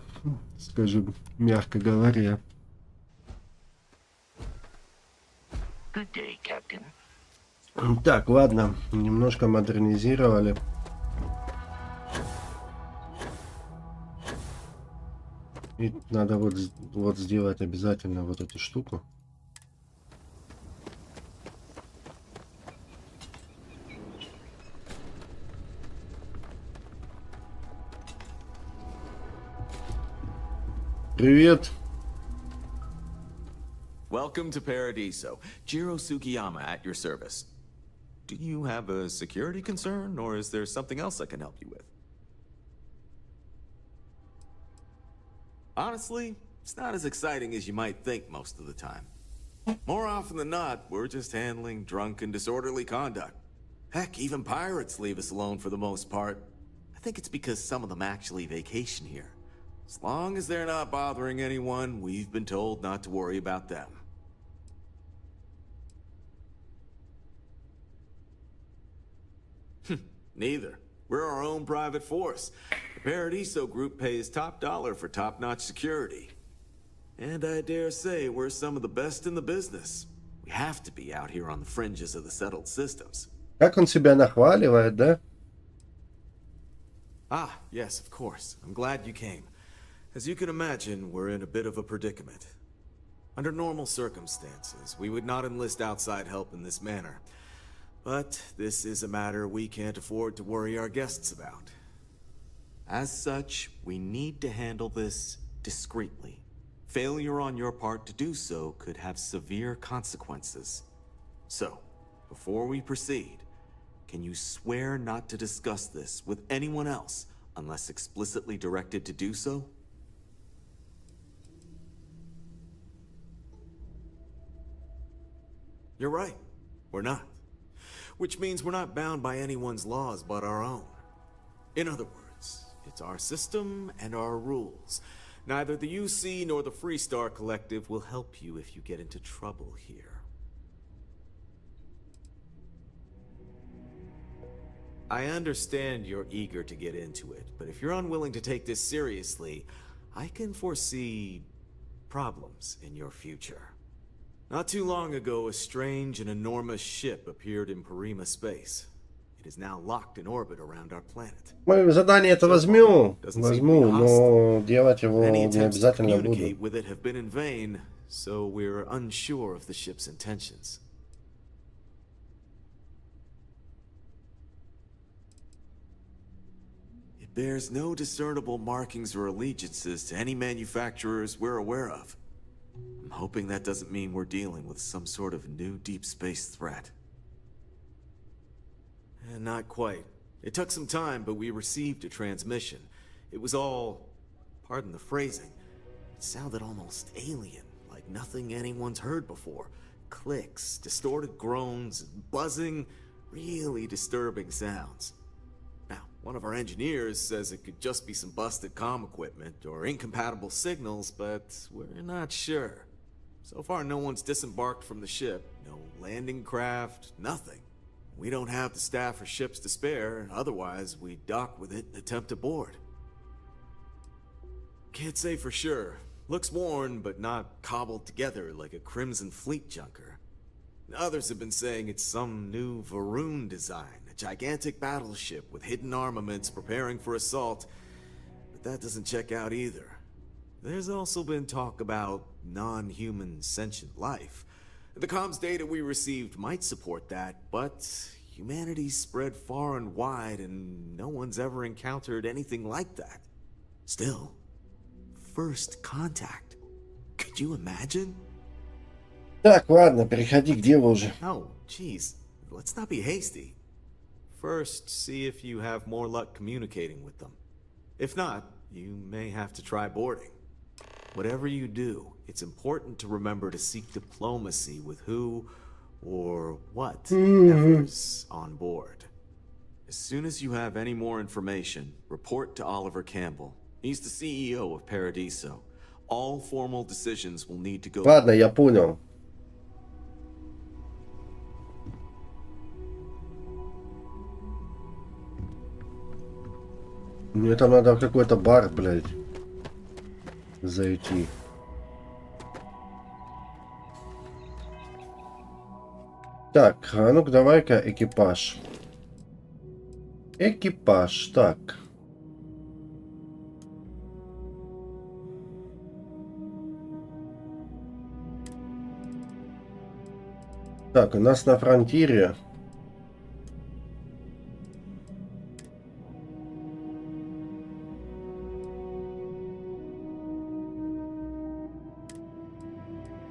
Скажем, мягко говоря. Good day, Captain. Так, ладно, немножко модернизировали. И надо вот сделать обязательно вот эту штуку. Привет. Welcome to Paradiso. Jiro Sugiyama at your service. Do you have a security concern, or is there something else I can help you with? Honestly, it's not as exciting as you might think most of the time. More often than not, we're just handling drunk and disorderly conduct. Heck, even pirates leave us alone for the most part. I think it's because some of them actually vacation here. As long as they're not bothering anyone, we've been told not to worry about them. Neither. We're our own private force. The Paradiso group pays top dollar for top-notch security. And I dare say we're some of the best in the business. We have to be out here on the fringes of the settled systems. Как он себя нахваливает, да? Ah, yes, of course. I'm glad you came. As you can imagine, we're in a bit of a predicament. Under normal circumstances, we would not enlist outside help in this manner. But this is a matter we can't afford to worry our guests about. As such, we need to handle this discreetly. Failure on your part to do so could have severe consequences. So, before we proceed, can you swear not to discuss this with anyone else unless explicitly directed to do so? You're right. We're not. Which means we're not bound by anyone's laws but our own. In other words, it's our system and our rules. Neither the UC nor the Freestar Collective will help you if you get into trouble here. I understand you're eager to get into it, but if you're unwilling to take this seriously, I can foresee problems in your future. Not too long ago, a strange and enormous ship appeared in Parima space. It is now locked in orbit around our planet. Мы задание это возьму, но делать его Any не attempts to обязательно communicate буду. with it have been in vain, so we're unsure of the ship's intentions. It bears no discernible markings or allegiances to any manufacturers we're aware of. I'm hoping that doesn't mean we're dealing with some sort of new deep space threat. Not quite. It took some time, but we received a transmission. It was all, pardon the phrasing, it sounded almost alien, like nothing anyone's heard before. Clicks, distorted groans, buzzing, really disturbing sounds. Now, one of our engineers says it could just be some busted comm equipment or incompatible signals, but we're not sure. So far, no one's disembarked from the ship, no landing craft, nothing. We don't have the staff or ships to spare, otherwise we'd dock with it and attempt to board. Can't say for sure, Looks worn, but not cobbled together like a Crimson Fleet junker. Others have been saying it's some new Varun design, a gigantic battleship with hidden armaments preparing for assault, but that doesn't check out either. There's also been talk about non-human sentient life. The comms data we received might support that, but humanity's spread far and wide and no one's ever encountered anything like that. Still, first contact. Could you imagine? Так, ладно, переходи к делу уже. Oh, geez. Let's not be hasty. First, see if you have more luck communicating with them. If not, you may have to try boarding. Whatever you do, it's important to remember to seek diplomacy with who or what ever's on board. As soon as you have any more information, report to Oliver Campbell. He's the CEO of Paradiso. All formal decisions will need to go... Ладно, я понял. Мне там надо в какой-то бар, блядь, зайти. Так, а ну-ка давай-ка экипаж. Экипаж, так. Так, у нас на фронтире.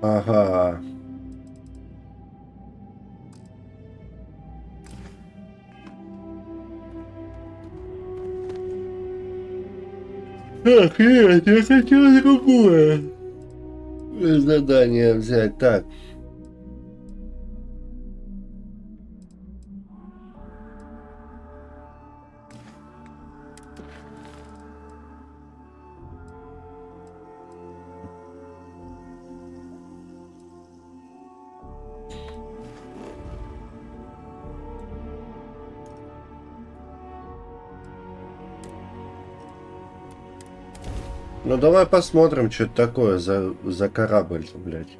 Ага. Так, нет, я хотел другое. Задание взять. Так. Ну давай посмотрим, что это такое за корабль, блядь.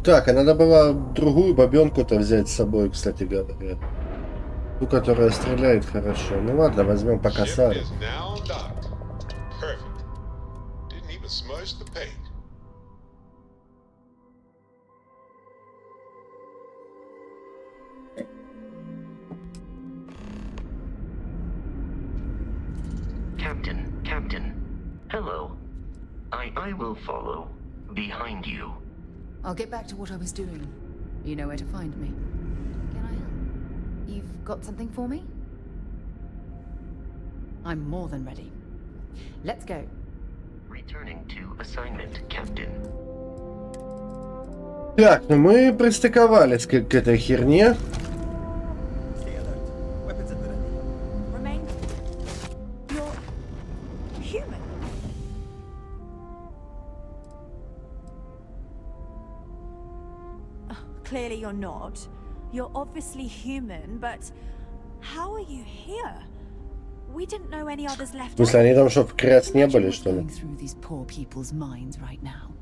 Так, а надо было другую бабенку-то взять с собой, кстати говоря. Ту, которая стреляет хорошо. Ну ладно, возьмем пока Сару. Captain. Hello. I will follow behind you. I'll get back to what I was doing. You know where to find me. Can I help? You've got something for me? I'm more than ready. Let's go. Returning to assignment, Captain. Так, ну мы пристыковались к этой херне. Clearly you're not. You're obviously human, but how are you here? We didn't know any others В left. смысле, они там что, в крест не были, что ли? Going through these poor people's minds right now.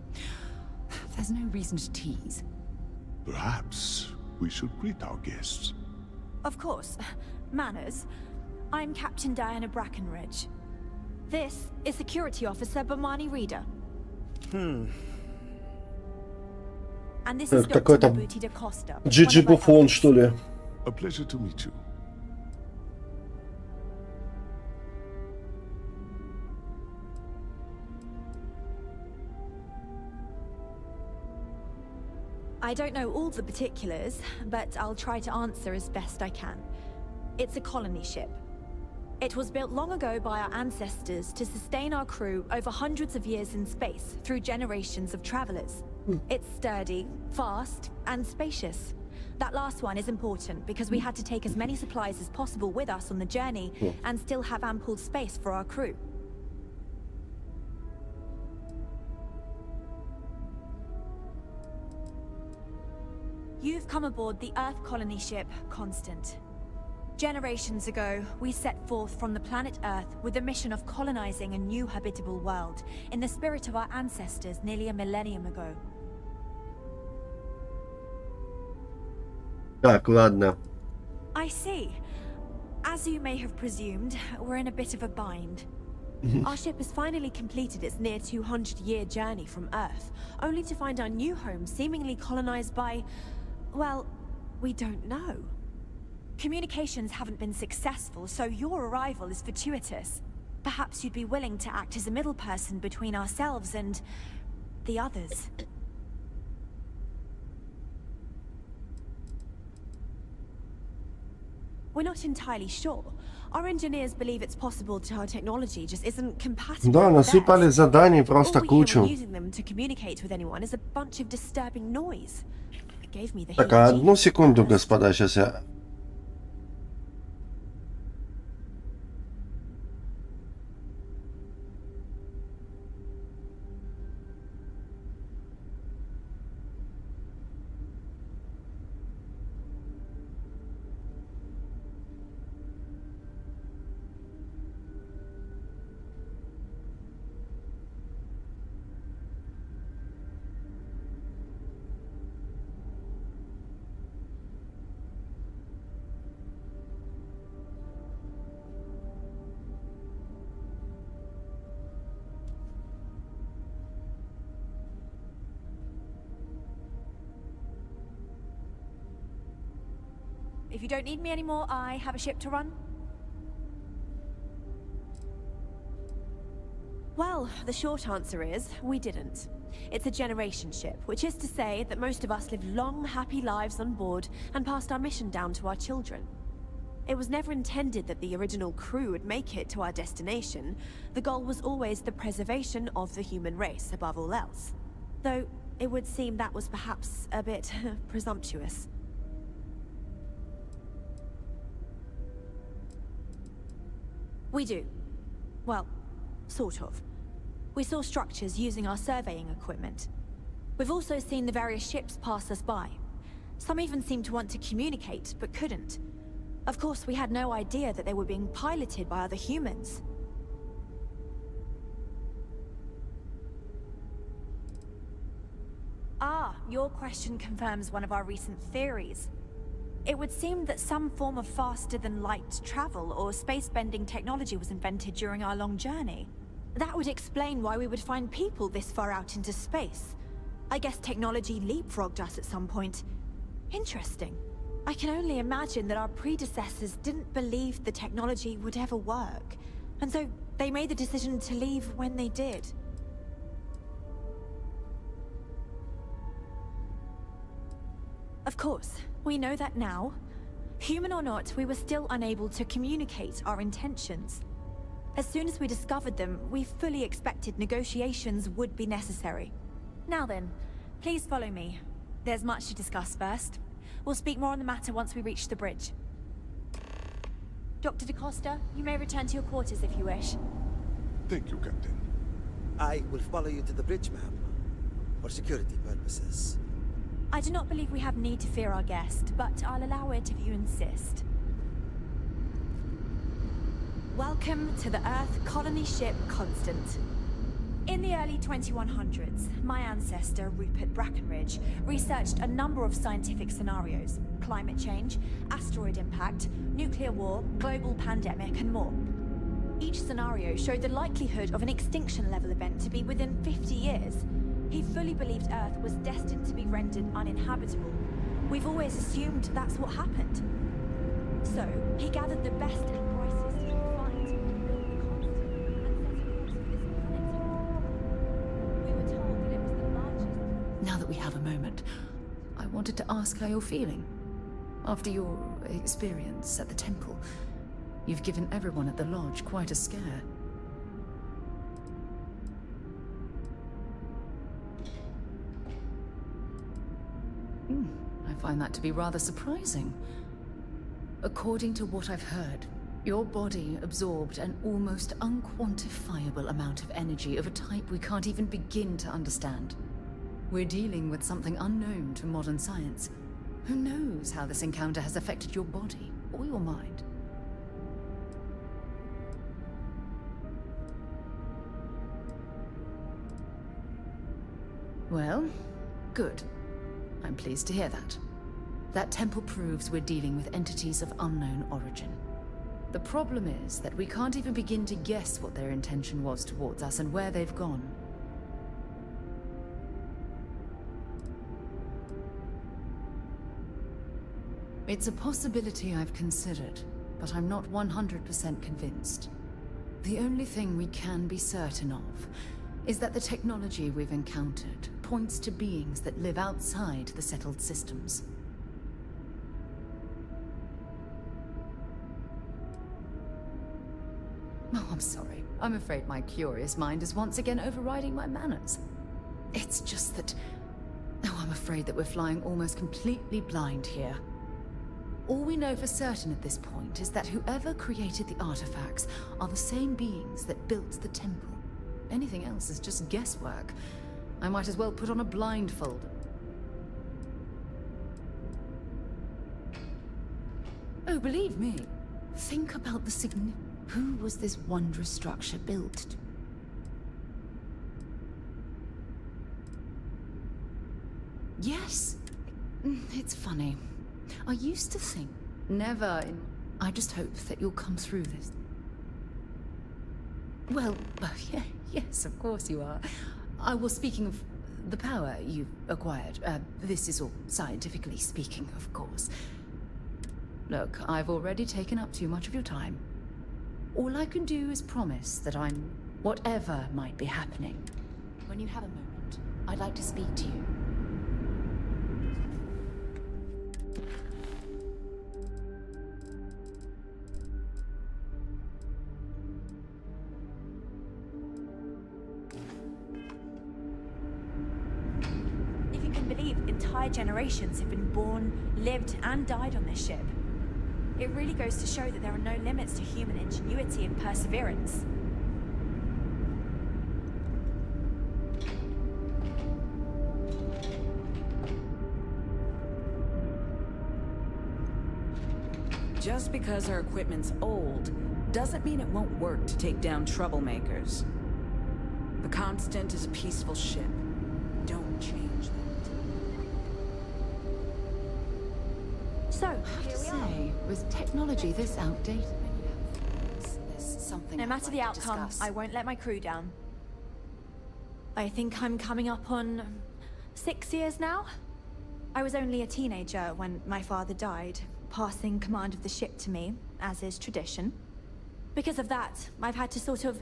There's no reason to tease. Perhaps we should greet our guests. Of course. Manners. I'm Captain Diana Brackenridge. This is Security Officer Bomani Reader. And this is Dr. Какой-то Mabuti da Costa. Джиджи Буфон, что ли? A pleasure to meet you. I don't know all the particulars, but I'll try to answer as best I can. It's a colony ship. It was built long ago by our ancestors to sustain our crew over hundreds of years in space through generations of travelers. It's sturdy, fast, and spacious. That last one is important because we had to take as many supplies as possible with us on the journey and still have ample space for our crew. You've come aboard the Earth colony ship, Constant. Generations ago, we set forth from the planet Earth with the mission of colonizing a new habitable world, in the spirit of our ancestors nearly a millennium ago. Так, ладно. I see. As you may have presumed, we're in a bit of a bind. Our ship has finally completed its near 200-year journey from Earth, only to find our new home seemingly colonized by... well, we don't know. Communications haven't been successful, so your arrival is fortuitous. Perhaps you'd be willing to act as a middle person between ourselves and... the others. We're not entirely sure. Our engineers believe it's possible that our technology just isn't compatible. Да, насыпали заданий просто All we hear кучу. when using them to communicate with anyone is a bunch of disturbing noise. It gave me the Так, heebie-jeebies. одну секунду, господа, сейчас я... If you don't need me anymore, I have a ship to run. Well, the short answer is, we didn't. It's a generation ship, which is to say that most of us lived long, happy lives on board and passed our mission down to our children. It was never intended that the original crew would make it to our destination. The goal was always the preservation of the human race, above all else. Though, it would seem that was perhaps a bit presumptuous. We do. Well, sort of. We saw structures using our surveying equipment. We've also seen the various ships pass us by. Some even seemed to want to communicate, but couldn't. Of course, we had no idea that they were being piloted by other humans. Ah, your question confirms one of our recent theories. It would seem that some form of faster-than-light travel or space-bending technology was invented during our long journey. That would explain why we would find people this far out into space. I guess technology leapfrogged us at some point. Interesting. I can only imagine that our predecessors didn't believe the technology would ever work, and so they made the decision to leave when they did. Of course, we know that now. Human or not, we were still unable to communicate our intentions. As soon as we discovered them, we fully expected negotiations would be necessary. Now then, please follow me. There's much to discuss first. We'll speak more on the matter once we reach the bridge. Dr. da Costa, you may return to your quarters if you wish. Thank you, Captain. I will follow you to the bridge, ma'am, for security purposes. I do not believe we have need to fear our guest, but I'll allow it if you insist. Welcome to the Earth colony ship Constant. In the early 2100s, my ancestor, Rupert Brackenridge, researched a number of scientific scenarios: climate change, asteroid impact, nuclear war, global pandemic, and more. Each scenario showed the likelihood of an extinction-level event to be within 50 years. He fully believed Earth was destined to be rendered uninhabitable. We've always assumed that's what happened. So, he gathered the best and brightest he could find, built the Constant, and set a course for this planet. We were told that it was the largest... Now that we have a moment, I wanted to ask how you're feeling. After your experience at the temple, you've given everyone at the lodge quite a scare. I find that to be rather surprising. According to what I've heard, your body absorbed an almost unquantifiable amount of energy of a type we can't even begin to understand. We're dealing with something unknown to modern science. Who knows how this encounter has affected your body or your mind? Well, good. I'm pleased to hear that. That temple proves we're dealing with entities of unknown origin. The problem is that we can't even begin to guess what their intention was towards us and where they've gone. It's a possibility I've considered, but I'm not 100% convinced. The only thing we can be certain of is that the technology we've encountered points to beings that live outside the settled systems. Oh, I'm sorry. I'm afraid my curious mind is once again overriding my manners. It's just that... Oh, I'm afraid that we're flying almost completely blind here. All we know for certain at this point is that whoever created the artifacts are the same beings that built the temple. Anything else is just guesswork. I might as well put on a blindfold. Oh, believe me. Think about the significance. Who was this wondrous structure built to? Yes. It's funny. I used to think, never in... I just hope that you'll come through this. Well, yeah, yes, of course you are. I was speaking of the power you've acquired. This is all scientifically speaking, of course. Look, I've already taken up too much of your time. All I can do is promise that I'm... whatever might be happening. When you have a moment, I'd like to speak to you. If you can believe, entire generations have been born, lived, and died on this ship. It really goes to show that there are no limits to human ingenuity and perseverance. Just because our equipment's old, doesn't mean it won't work to take down troublemakers. The Constant is a peaceful ship. Don't change that. So, I have to say, with technology this outdated, there's something. No matter the outcome, I won't let my crew down. I think I'm coming up on 6 years now. I was only a teenager when my father died, passing command of the ship to me, as is tradition. Because of that, I've had to sort of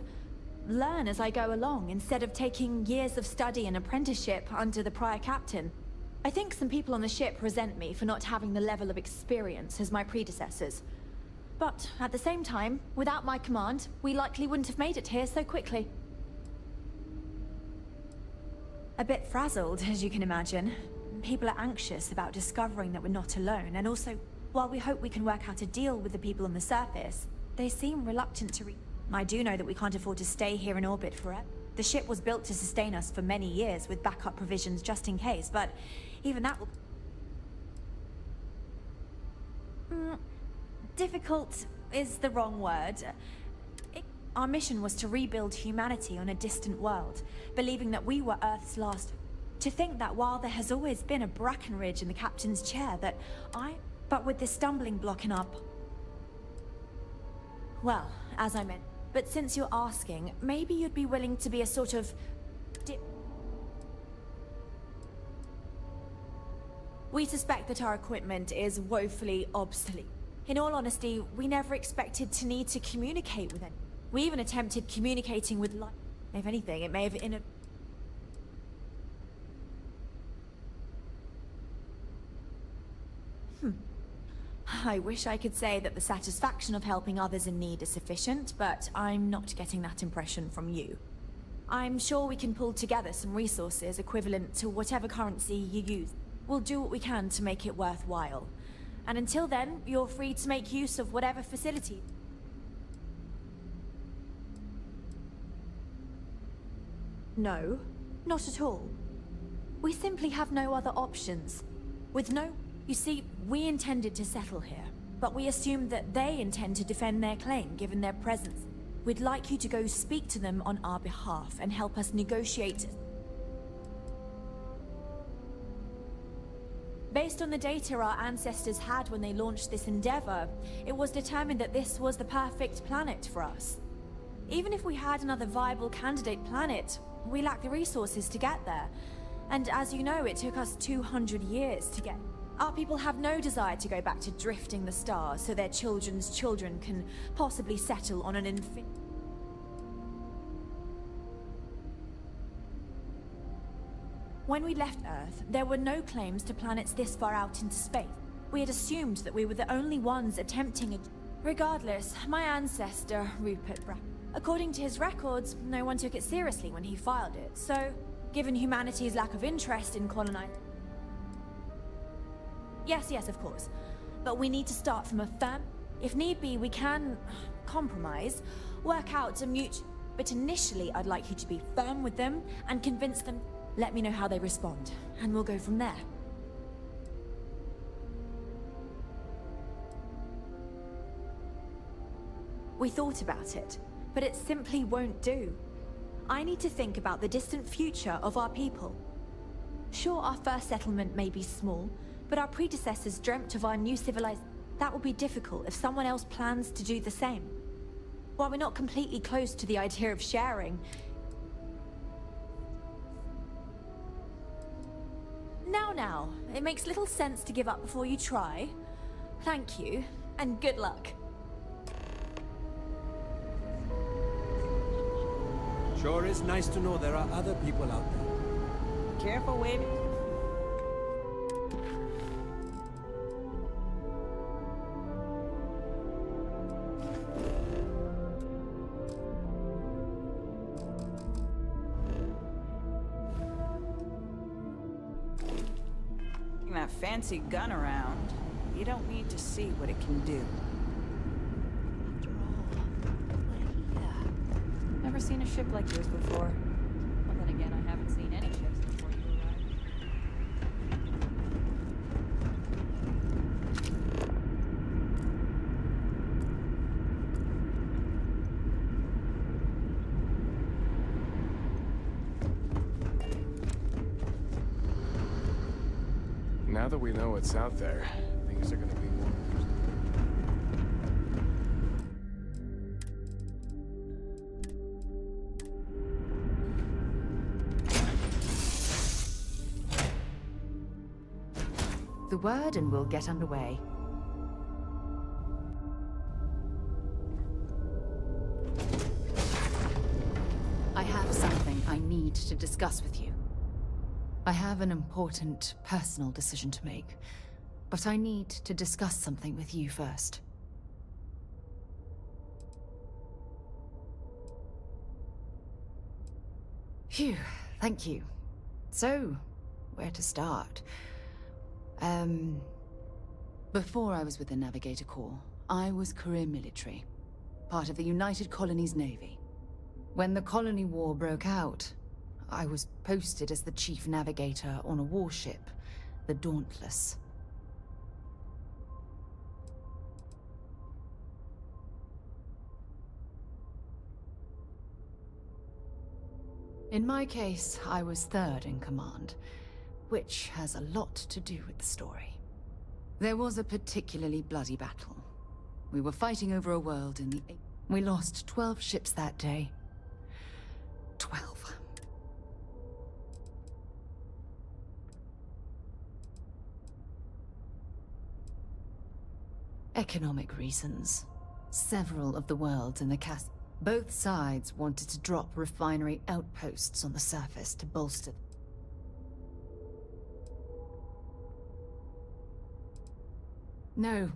learn as I go along, instead of taking years of study and apprenticeship under the prior captain. I think some people on the ship resent me for not having the level of experience as my predecessors. But at the same time, without my command, we likely wouldn't have made it here so quickly. A bit frazzled, as you can imagine. People are anxious about discovering that we're not alone, and also, while we hope we can work out a deal with the people on the surface, they seem reluctant to I do know that we can't afford to stay here in orbit forever. The ship was built to sustain us for many years with backup provisions just in case, but even that will... difficult is the wrong word. Our mission was to rebuild humanity on a distant world, believing that we were Earth's last. To think that while there has always been a Brackenridge in the captain's chair, but with this stumbling block in our... Well, as I meant, but since you're asking, maybe you'd be willing to be a sort of... We suspect that our equipment is woefully obsolete. In all honesty, we never expected to need to communicate with it. We even attempted communicating with life. If anything, it may have I wish I could say that the satisfaction of helping others in need is sufficient, but I'm not getting that impression from you. I'm sure we can pull together some resources equivalent to whatever currency you use. We'll do what we can to make it worthwhile. And until then, you're free to make use of whatever facility. No, not at all. We simply have no other options. You see, we intended to settle here, but we assumed that they intend to defend their claim given their presence. We'd like you to go speak to them on our behalf and help us negotiate. Based on the data our ancestors had when they launched this endeavor, it was determined that this was the perfect planet for us. Even if we had another viable candidate planet, we lack the resources to get there. And as you know, it took us 200 years to get... Our people have no desire to go back to drifting the stars so their children's children can possibly settle on an When we left Earth, there were no claims to planets this far out into space. We had assumed that we were the only ones attempting it. Regardless, my ancestor, Rupert Brack, according to his records, no one took it seriously when he filed it. So, given humanity's lack of interest in colonizing... Yes, of course. But we need to start from a firm... If need be, we can... compromise, work out a mutual... But initially, I'd like you to be firm with them and convince them... Let me know how they respond, and we'll go from there. We thought about it, but it simply won't do. I need to think about the distant future of our people. Sure, our first settlement may be small, but our predecessors dreamt of our new civilization. That will be difficult if someone else plans to do the same. While we're not completely close to the idea of sharing... Now, it makes little sense to give up before you try. Thank you, and good luck. Sure is nice to know there are other people out there. Careful, Wavy. That fancy gun around, you don't need to see what it can do. After all, yeah. Never seen a ship like yours before. Well, then again, I haven't seen any ships before you Now that we know what's out there, things are going to be more interesting. The word and we'll get underway. I have something I need to discuss with you. I have an important personal decision to make, but I need to discuss something with you first. Phew, thank you. So, where to start? Before I was with the Navigator Corps, I was career military, part of the United Colonies Navy. When the Colony War broke out, I was posted as the chief navigator on a warship, the Dauntless. In my case, I was third in command, which has a lot to do with the story. There was a particularly bloody battle. We were fighting over a world in the... We lost 12 ships that day. 12. Economic reasons. Several of the worlds in the cast. Both sides wanted to drop refinery outposts on the surface to bolster. No.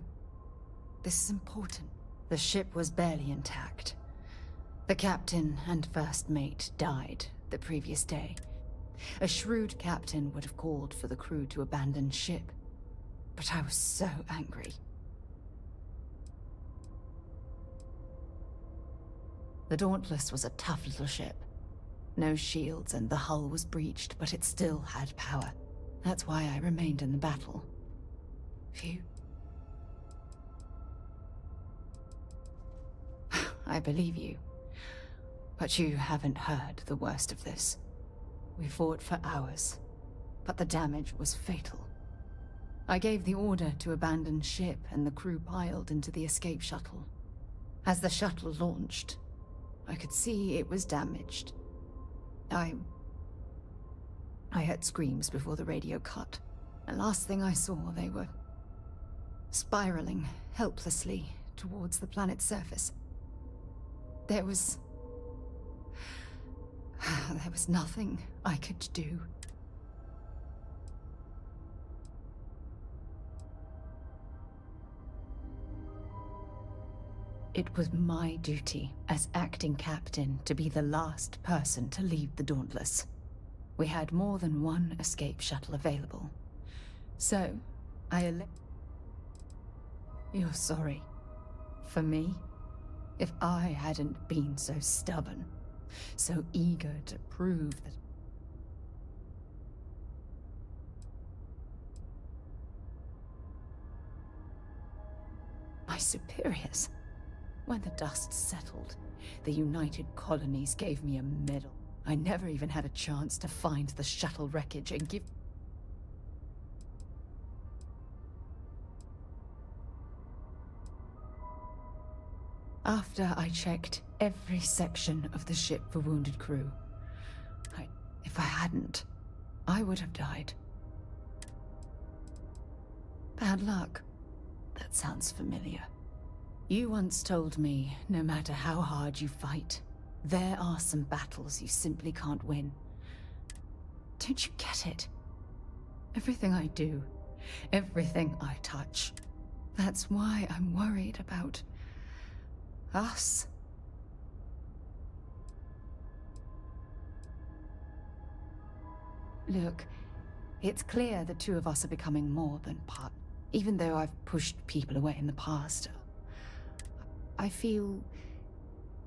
This is important. The ship was barely intact. The captain and first mate died the previous day. A shrewd captain would have called for the crew to abandon ship. But I was so angry. The Dauntless was a tough little ship. No shields and the hull was breached, but it still had power. That's why I remained in the battle. Phew. I believe you. But you haven't heard the worst of this. We fought for hours, but the damage was fatal. I gave the order to abandon ship and the crew piled into the escape shuttle. As the shuttle launched, I could see it was damaged. I heard screams before the radio cut. The last thing I saw, they were spiraling helplessly towards the planet's surface. There was nothing I could do. It was my duty as acting captain to be the last person to leave the Dauntless. We had more than one escape shuttle available. So, You're sorry. For me? If I hadn't been so stubborn, so eager to prove that... My superiors... When the dust settled, the United Colonies gave me a medal. I never even had a chance to find the shuttle wreckage and give... After I checked every section of the ship for wounded crew, if I hadn't, I would have died. Bad luck. That sounds familiar. You once told me, no matter how hard you fight, there are some battles you simply can't win. Don't you get it? Everything I do, everything I touch, that's why I'm worried about us. Look, it's clear the two of us are becoming more than part. Even though I've pushed people away in the past, I feel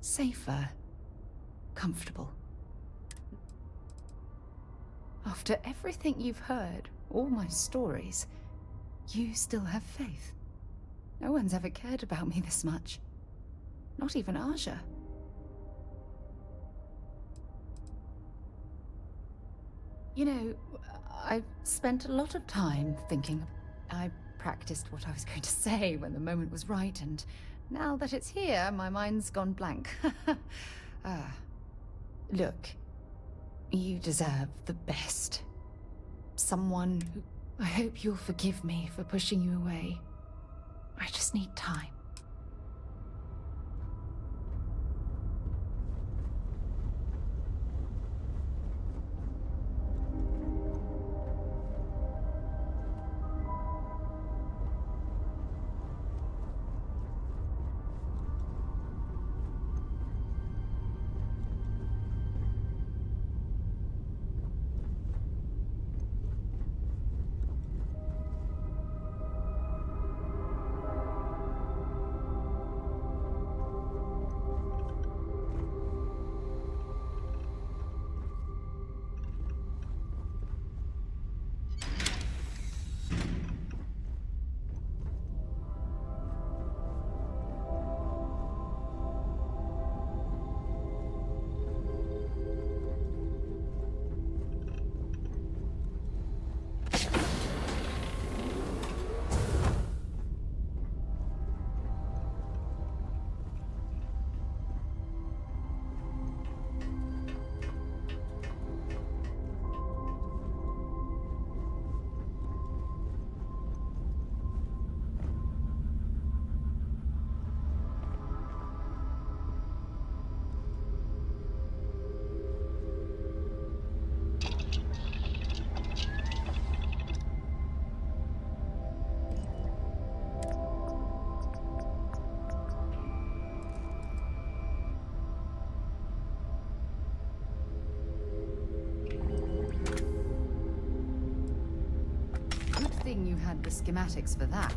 safer, comfortable. After everything you've heard, all my stories, you still have faith. No one's ever cared about me this much. Not even Aja. You know, I've spent a lot of time thinking. I practiced what I was going to say when the moment was right, and now that it's here, my mind's gone blank. Look, you deserve the best. Someone who... I hope you'll forgive me for pushing you away. I just need time. thing you had the schematics for that.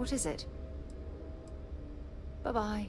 What is it? Bye-bye.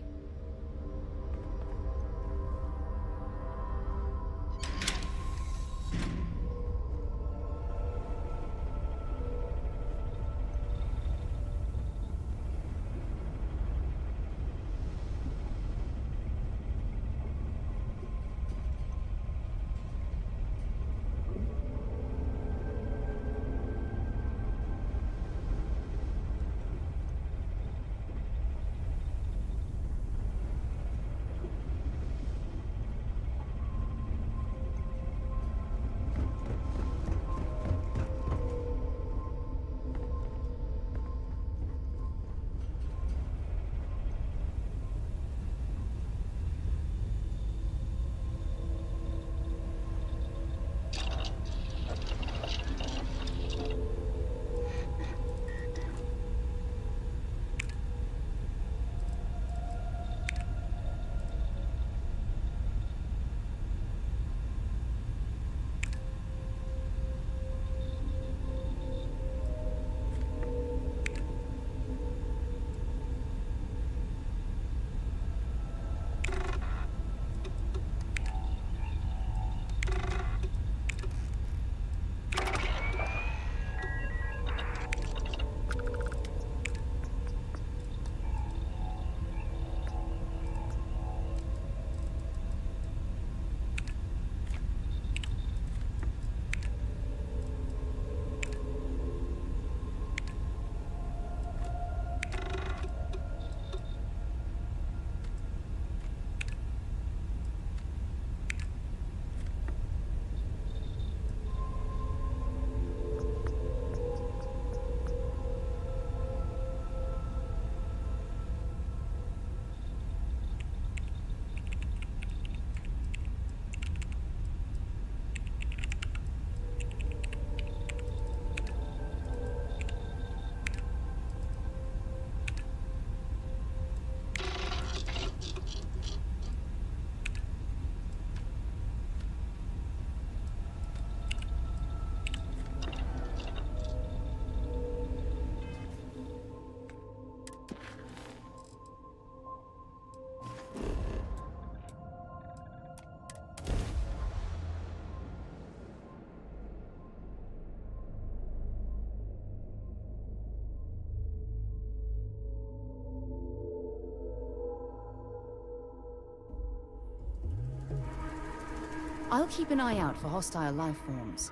I'll keep an eye out for hostile life forms.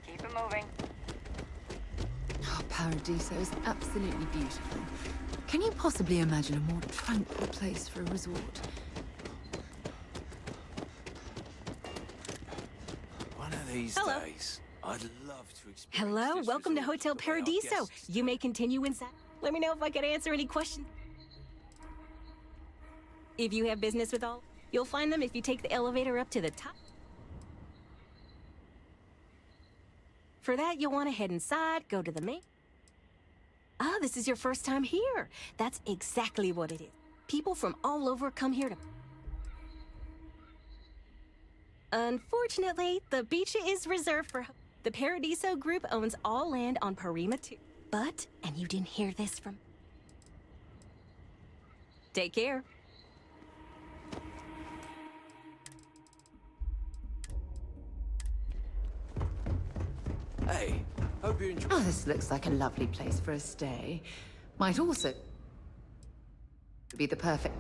Keep it moving. Oh, Paradiso is absolutely beautiful. Can you possibly imagine a more tranquil place for a resort? These Hello. days, I'd love to experience Hello, this welcome to resort Hotel the way our Paradiso. guests You may continue inside. Let me know if I can answer any questions. If you have business with all, you'll find them if you take the elevator up to the top. For that, you'll want to head inside, go to the main. Ah, this is your first time here. That's exactly what it is. People from all over come here to... Unfortunately, the beach is reserved for... The Paradiso Group owns all land on Parima 2. But, and you didn't hear this from... Take care. Hey, hope you enjoy. Oh, this looks like a lovely place for a stay. Might also be the perfect...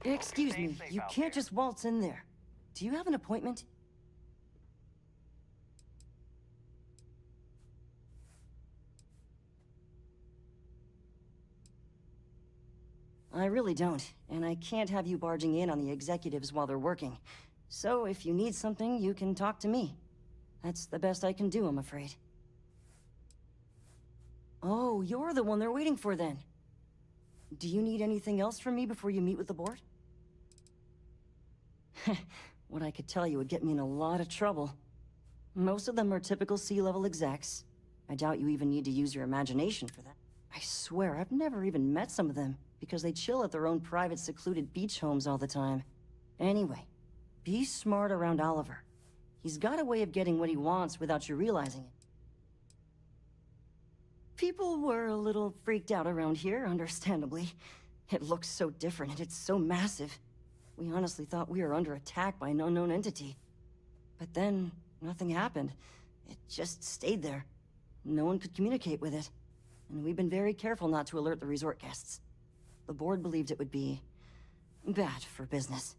Excuse me, you can't just waltz in there. Do you have an appointment? I really don't, and I can't have you barging in on the executives while they're working. So if you need something, you can talk to me. That's the best I can do, I'm afraid. Oh, you're the one they're waiting for then. Do you need anything else from me before you meet with the board? What I could tell you would get me in a lot of trouble. Most of them are typical C-level execs. I doubt you even need to use your imagination for that. I swear, I've never even met some of them, because they chill at their own private secluded beach homes all the time. Anyway, be smart around Oliver. He's got a way of getting what he wants without you realizing it. People were a little freaked out around here, understandably. It looks so different and it's so massive. We honestly thought we were under attack by an unknown entity. But then, nothing happened. It just stayed there. No one could communicate with it. And we've been very careful not to alert the resort guests. The board believed it would be bad for business.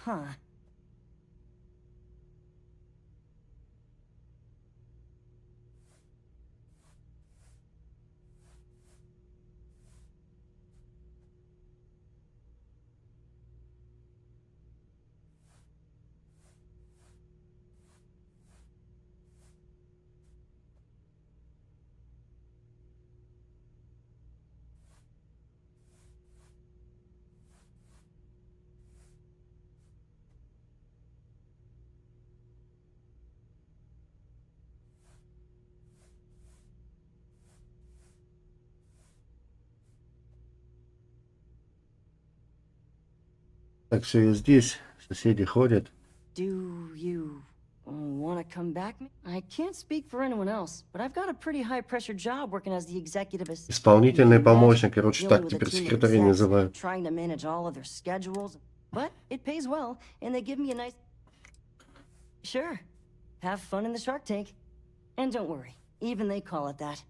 Huh. Так, все, я здесь. Соседи ходят. Do you want to come back? I can't speak for anyone else, but I've got a pretty high-pressure job working as the executive assistant. Исполнительный помощник, короче, так теперь секретарей называют. Trying to manage all of their schedules, but it pays well, and they give me a nice... Sure. Have fun in the Shark Tank. And don't worry, even they call it that.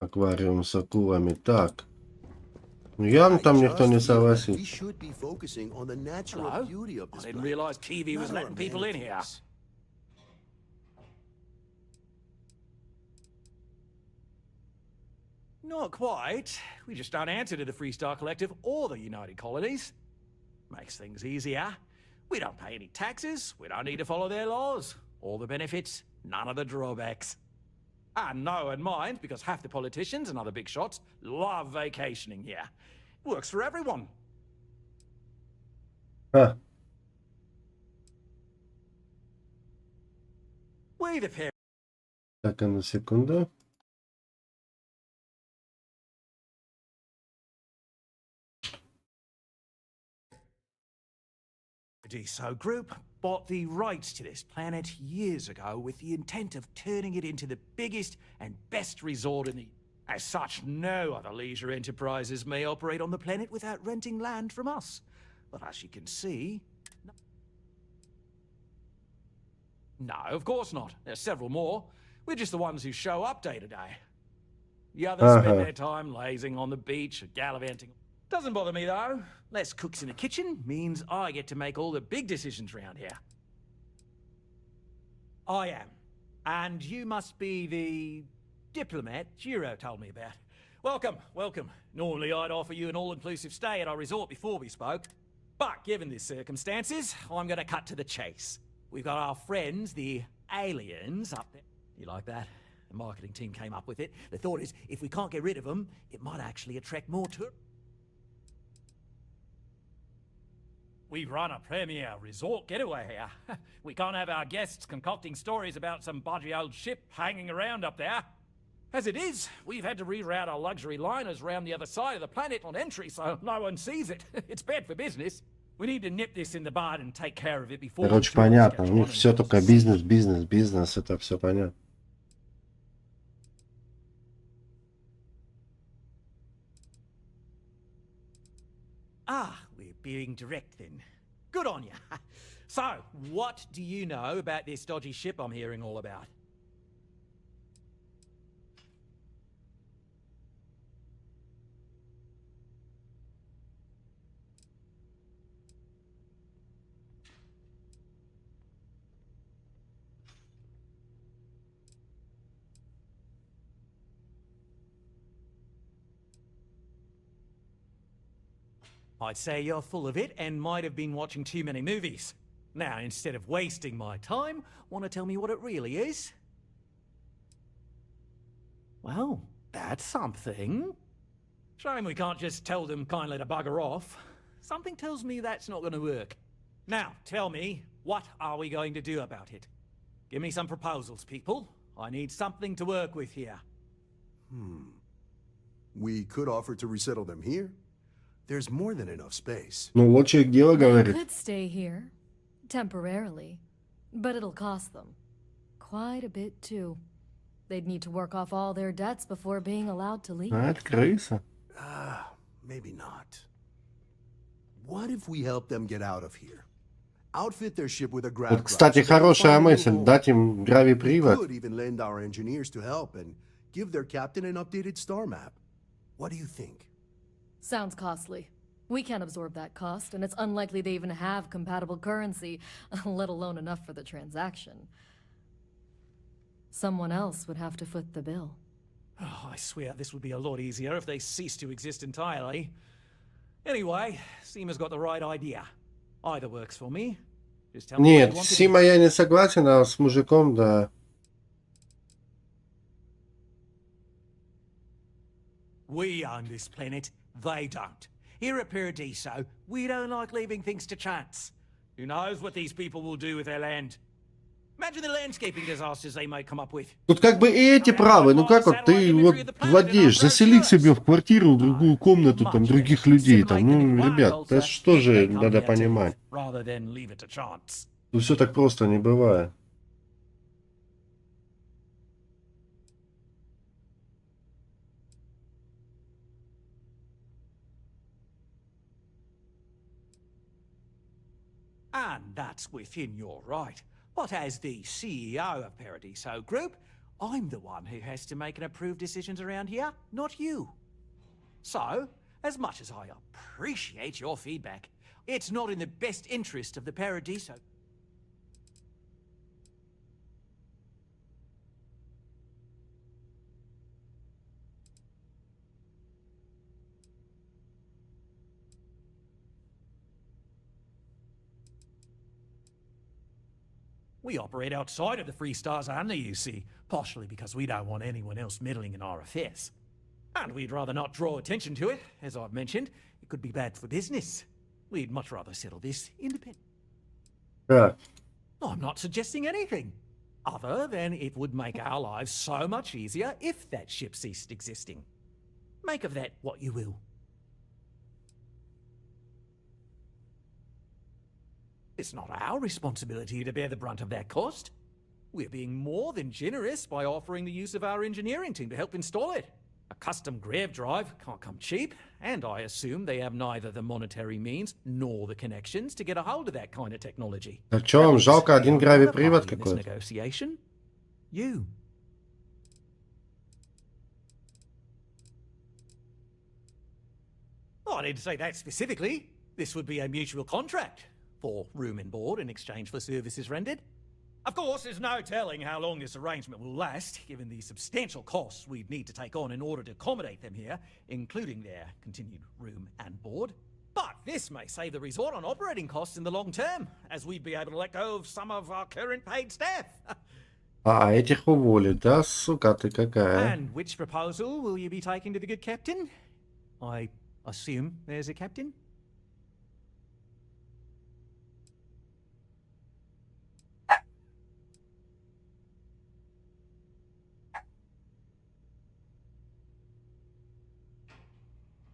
Аквариум с акулами. Так. Ну, явно там никто не согласится. Hello? I didn't realize Kiwi was letting people in here. Not quite. We just don't answer to the Freestar Collective or the United Colonies. Makes things easier. We don't pay any taxes. We don't need to follow their laws. All the benefits, none of the drawbacks. And no one minds because half the politicians and other big shots love vacationing here. Works for everyone. Huh. We the pair. Так, а на секунду. The DSO Group bought the rights to this planet years ago with the intent of turning it into the biggest and best resort in the... As such, no other leisure enterprises may operate on the planet without renting land from us. But as you can see... No, of course not. There's several more. We're just the ones who show up day to day. The others spend their time lazing on the beach or gallivanting. Doesn't bother me, though. Less cooks in the kitchen means I get to make all the big decisions around here. I am. And you must be the diplomat Giro told me about. Welcome, welcome. Normally I'd offer you an all-inclusive stay at our resort before we spoke. But given the circumstances, I'm going to cut to the chase. We've got our friends, the aliens, up there. You like that? The marketing team came up with it. The thought is, if we can't get rid of them, it might actually attract more tourists. We run a premier resort getaway here. We can't have our guests concocting stories about some budgy old ship hanging around up there. As it is, we've had to reroute our luxury liners round the other side of the planet on entry so no one sees it. It's bad for business. We need to nip this in the bud and take care of it before... Короче, понятно. У них все только бизнес, бизнес, бизнес. Это все понятно. Ah, we're being direct then. Good on you. So, what do you know about this dodgy ship I'm hearing all about? I'd say you're full of it and might have been watching too many movies. Now, instead of wasting my time, want to tell me what it really is? Well, that's something. Shame we can't just tell them kindly to bugger off. Something tells me that's not going to work. Now, tell me, what are we going to do about it? Give me some proposals, people. I need something to work with here. We could offer to resettle them here. There's more than enough space. Ну, вот человек дело They говорит. could stay here, temporarily, but it'll cost them quite a bit too. They'd need to work off all their debts before being allowed to leave. А, это крыса. Maybe not. What if we help them get out of here? Outfit their ship with a grav Вот, кстати, хорошая мысль. Дать им гравипривод. Could even lend our engineers to help and give their captain an updated star map. What do you think? Sounds costly. We can't absorb that cost, and it's unlikely they even have compatible currency, let alone enough for the transaction. Someone else would have to foot the bill. Oh, I swear this would be a lot easier if they ceased to exist entirely. Anyway, Seema's got the right idea. Either works for me. Just tell me what Нет, you want to Сима я не согласен, а с мужиком, да. We own this planet, they don't. Here at Paradiso, we don't like leaving things to chance. Who knows what these people will do with their land? Imagine the landscaping disasters they might come up with. Тут как бы и эти правы. Ну как вот ты вот владеешь, заселить себе в квартиру, в другую комнату, там, других людей, там. Ну, ребят, это что же надо понимать? Ну, все так просто не бывает. And that's within your right. But as the CEO of Paradiso Group, I'm the one who has to make and approve decisions around here, not you. So, as much as I appreciate your feedback, it's not in the best interest of the Paradiso. We operate outside of the Free Stars only, you see, partially because we don't want anyone else meddling in our affairs. And we'd rather not draw attention to it, as I've mentioned. It could be bad for business. We'd much rather settle this independently. Yeah. I'm not suggesting anything, other than it would make our lives so much easier if that ship ceased existing. Make of that what you will. It's not our responsibility to bear the brunt of that cost. We're being more than generous by offering the use of our engineering team to help install it. A custom grav drive can't come cheap, and I assume they have neither the monetary means nor the connections to get a hold of that kind of technology. А чё вам жалко один гравипривод какой-то? Negotiation? You. Oh, I didn't say that specifically. This would be a mutual contract. For room and board in exchange for services rendered. Of course, there's no telling how long this arrangement will last, given the substantial costs we'd need to take on in order to accommodate them here, including their continued room and board. But this may save the resort on operating costs in the long term, as we'd be able to let go of some of our current paid staff. А, этих уволить, да, сука ты какая? And which proposal will you be taking to the good captain? I assume there's a captain?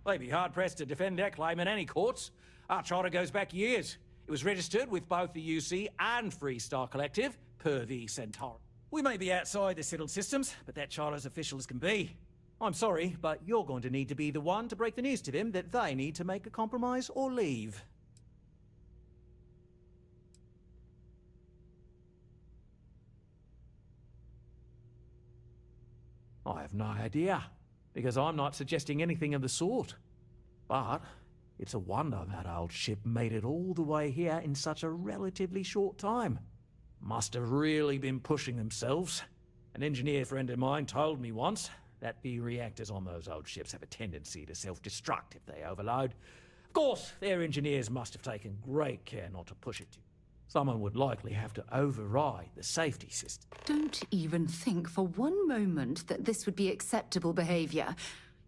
They'd be hard-pressed to defend their claim in any courts. Our charter goes back years. It was registered with both the UC and Free Star Collective, per the Centauri. We may be outside the settled systems, but that charter as official as can be. I'm sorry, but you're going to need to be the one to break the news to them that they need to make a compromise or leave. have no idea, because I'm not suggesting anything of the sort. But it's a wonder that old ship made it all the way here in such a relatively short time. Must have really been pushing themselves. An engineer friend of mine told me once that the reactors on those old ships have a tendency to self-destruct if they overload. Of course, their engineers must have taken great care not to push it. Someone would likely have to override the safety system. Don't even think for one moment that this would be acceptable behavior.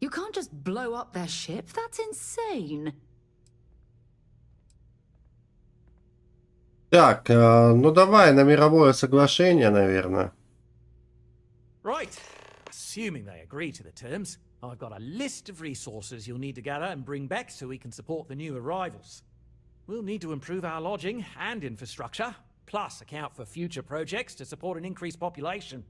You can't just blow up their ship. That's insane. Так, ну давай на мировое соглашение, наверное. Right. Assuming they agree to the terms, I've got a list of resources you'll need to gather and bring back so we can support the new arrivals. We'll need to improve our lodging and infrastructure, plus account for future projects to support an increased population.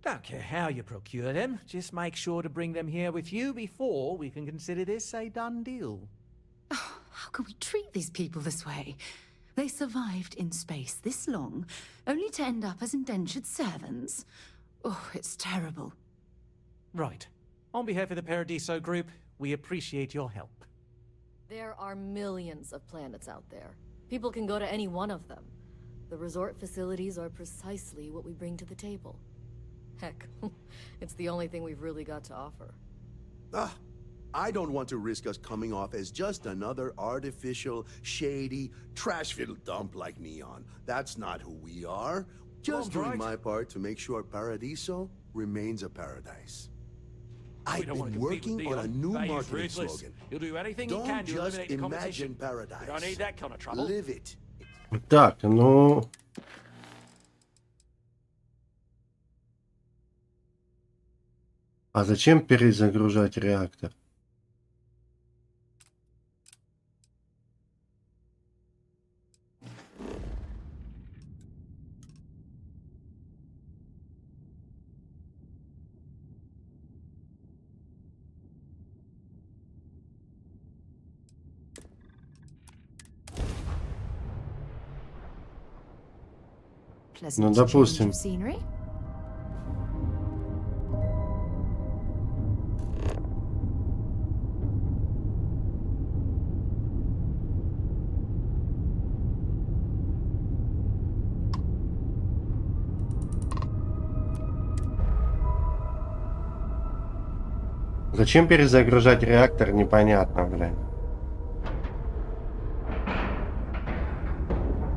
Don't care how you procure them, just make sure to bring them here with you before we can consider this a done deal. Oh, how can we treat these people this way? They survived in space this long, only to end up as indentured servants. Oh, it's terrible. Right. On behalf of the Paradiso Group, we appreciate your help. There are millions of planets out there. People can go to any one of them. The resort facilities are precisely what we bring to the table. Heck, it's the only thing we've really got to offer. I don't want to risk us coming off as just another artificial, shady, trash-filled dump like Neon. That's not who we are. Just doing my part to make sure Paradiso remains a paradise. I've been working on a new marketing slogan. You'll do anything you can to eliminate the competition. Paradise. We don't need that kind of trouble. Live it. Так, ну... А зачем перезагружать реактор? Ну, допустим. Зачем перезагружать реактор, непонятно, блин.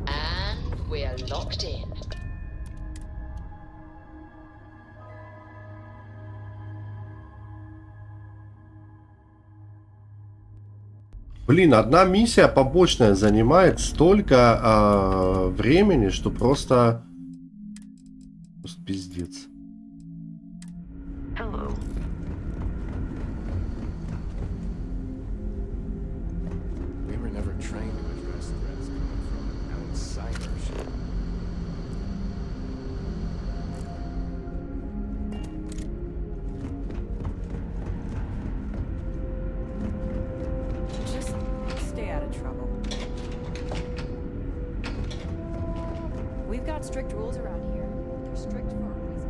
And we're locked in. Блин, одна миссия побочная занимает столько времени, что просто пиздец. Hello. We were never trained to address threats coming from outside our ship. Just stay out of trouble. We've got strict rules around here. They're strict for a reason.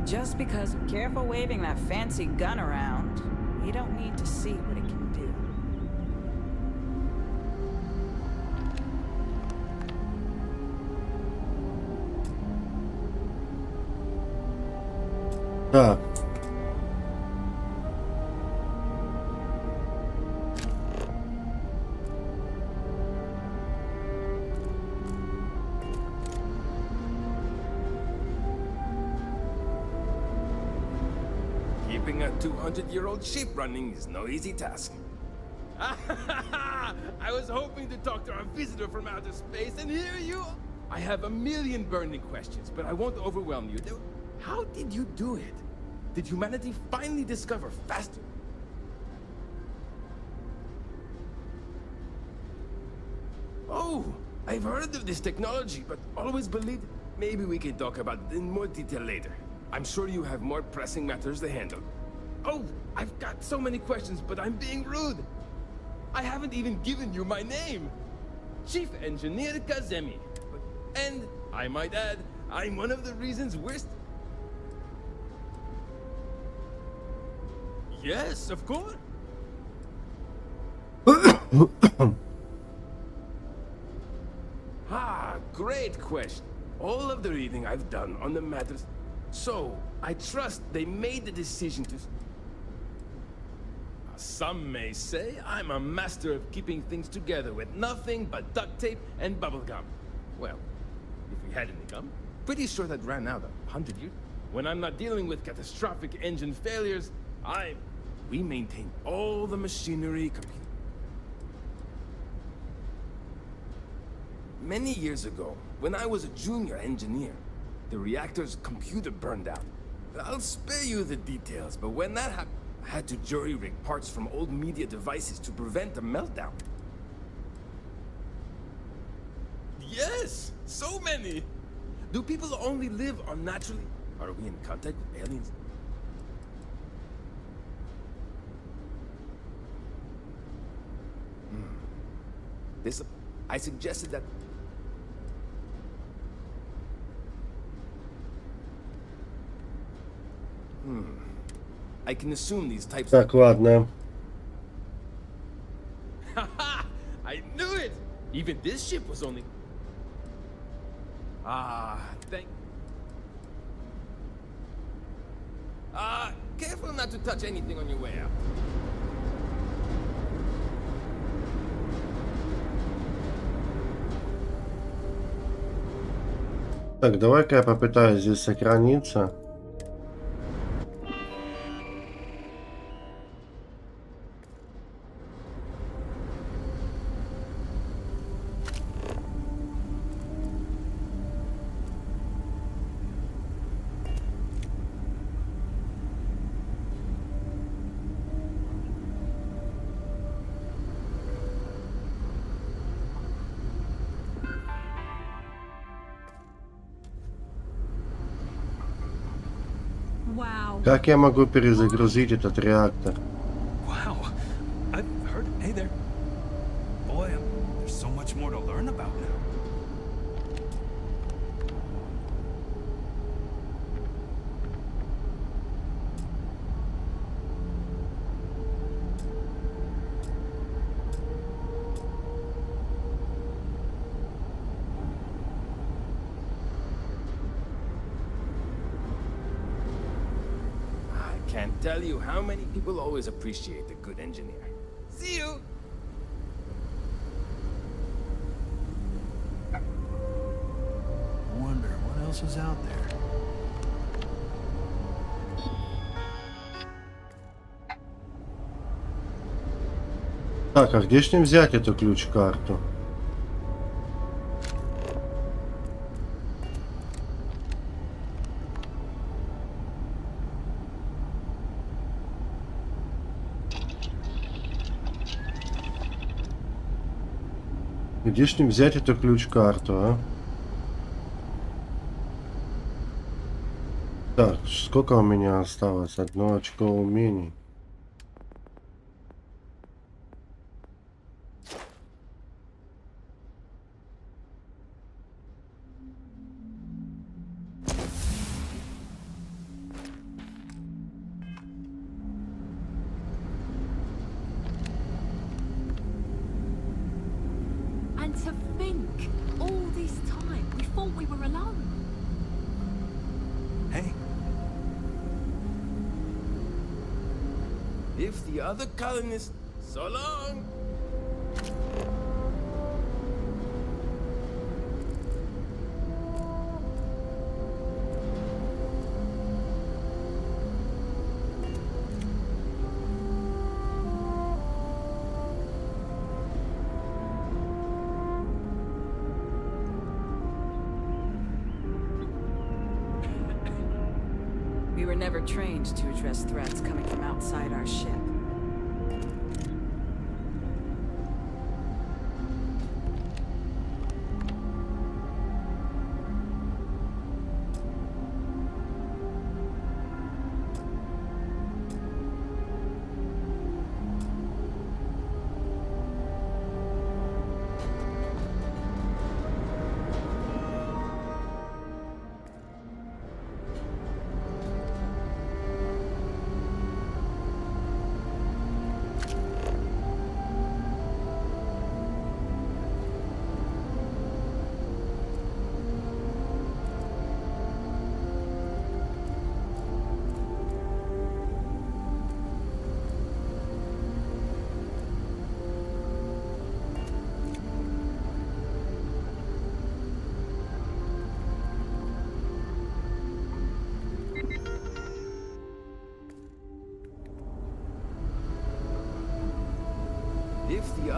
Just because careful waving that fancy gun around, you don't need to see what it can do. Так. Keeping a 200-year-old ship running is no easy task. I was hoping to talk to our visitor from outer space, and here you are. I have a million burning questions, but I won't overwhelm you. How did you do it? Did humanity finally discover faster? Oh, I've heard of this technology, but always believed maybe we can talk about it in more detail later. I'm sure you have more pressing matters to handle. Oh, I've got so many questions, but I'm being rude. I haven't even given you my name. Chief Engineer Kazemi. And, I might add, I'm one of the reasons we're... Yes, of course. Great question. All of the reading I've done on the matters. So, I trust they made the decision to... Some may say I'm a master of keeping things together with nothing but duct tape and bubblegum. Well, if we had any gum, pretty sure that ran out 100 years. When I'm not dealing with catastrophic engine failures, we maintain all the machinery, Many years ago, when I was a junior engineer, the reactor's computer burned out. I'll spare you the details, but when that happened, I had to jury-rig parts from old media devices to prevent a meltdown. Yes! So many! Do people only live unnaturally? Are we in contact with aliens? I suggested that... I can assume these types... Так, ладно. Haha! I knew it! Even this ship was only... Careful not to touch anything on your way out. Так, давай-ка я попытаюсь здесь сохраниться. Как я могу перезагрузить этот реактор? Wow, I've heard. Hey there, boy. There's so much more to learn about now. Can't tell you how many people always appreciate a good engineer. See you! Wonder what else is out there. Так, а где ж мне взять эту ключ-карту? Где ж мне взять эту ключ-карту, а? Так, сколько у меня осталось? 1 очко умений. If the other colonists... So long! We were never trained to address threats coming from outside our ship.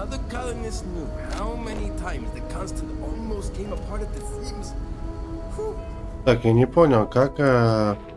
other colonists knew how many times the constant almost came apart at the seams. Whew. Так, я не понял, как... Thank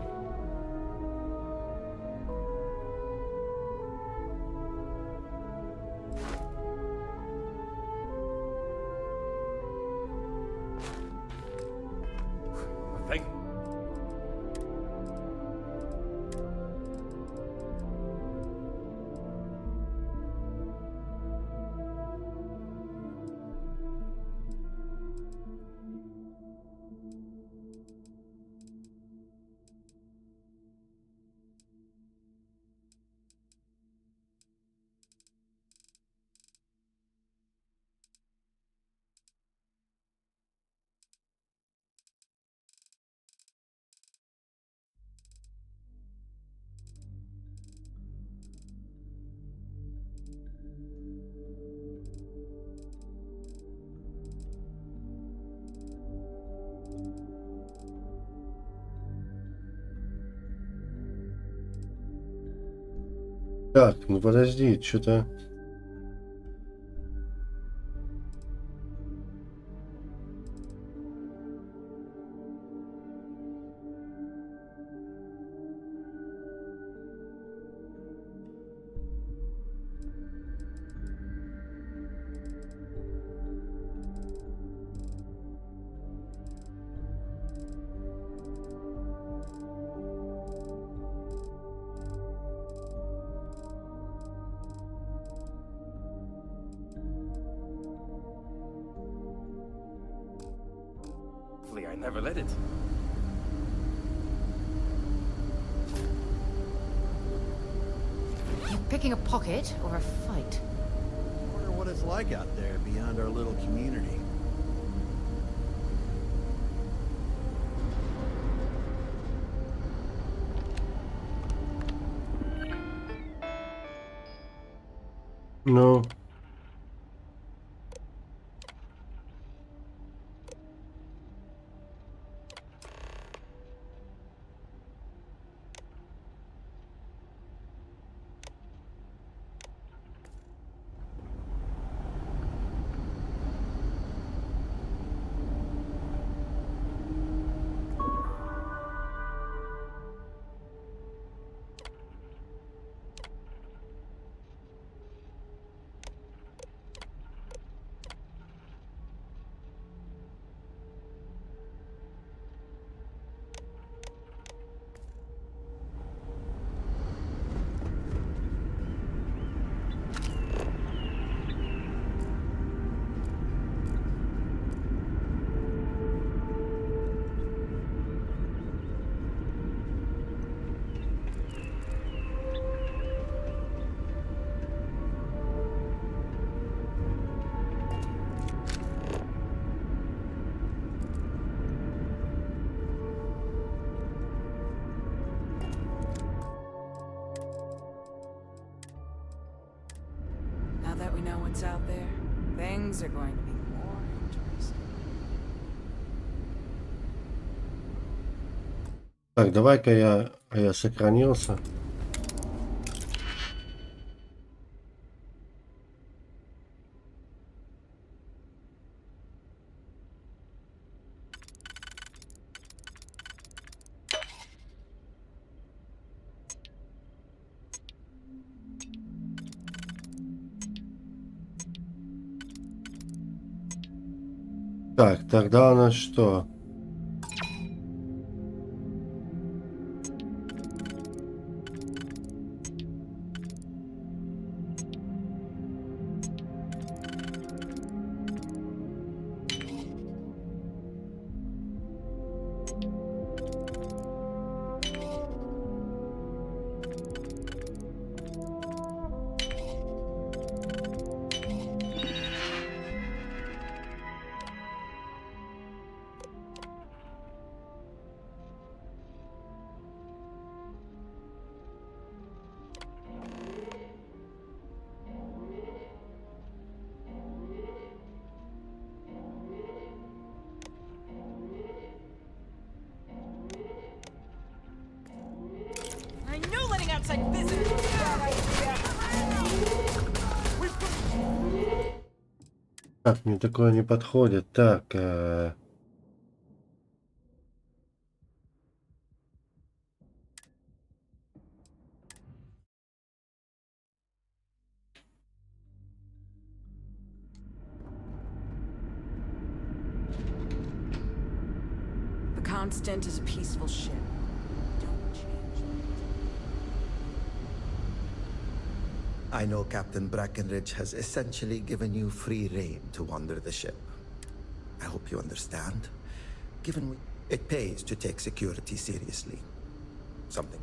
Так, ну подожди, что-то... I never let it. You picking a pocket or a fight? I wonder what it's like out there beyond our little community. Ну... Now that we know what's out there, things are going to be more interesting. Так, давай-ка я сохранился. Так, тогда у нас что? I knew letting outside visitors was a bad idea. Так, мне такое не подходит. Так, The Constant is a peaceful ship. Don't change that. I know Captain Brackenridge has essentially given you free rein to wander the ship. I hope you understand. Given it pays to take security seriously. Something.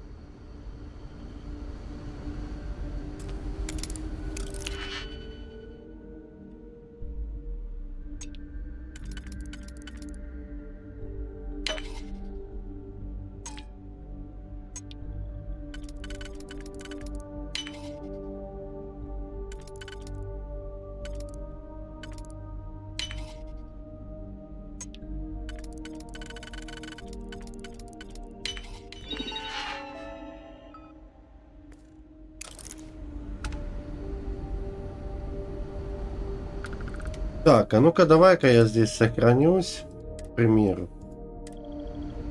так, а ну-ка давай-ка я здесь сохранюсь, к примеру.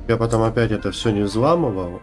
Я потом опять это все не взламывал.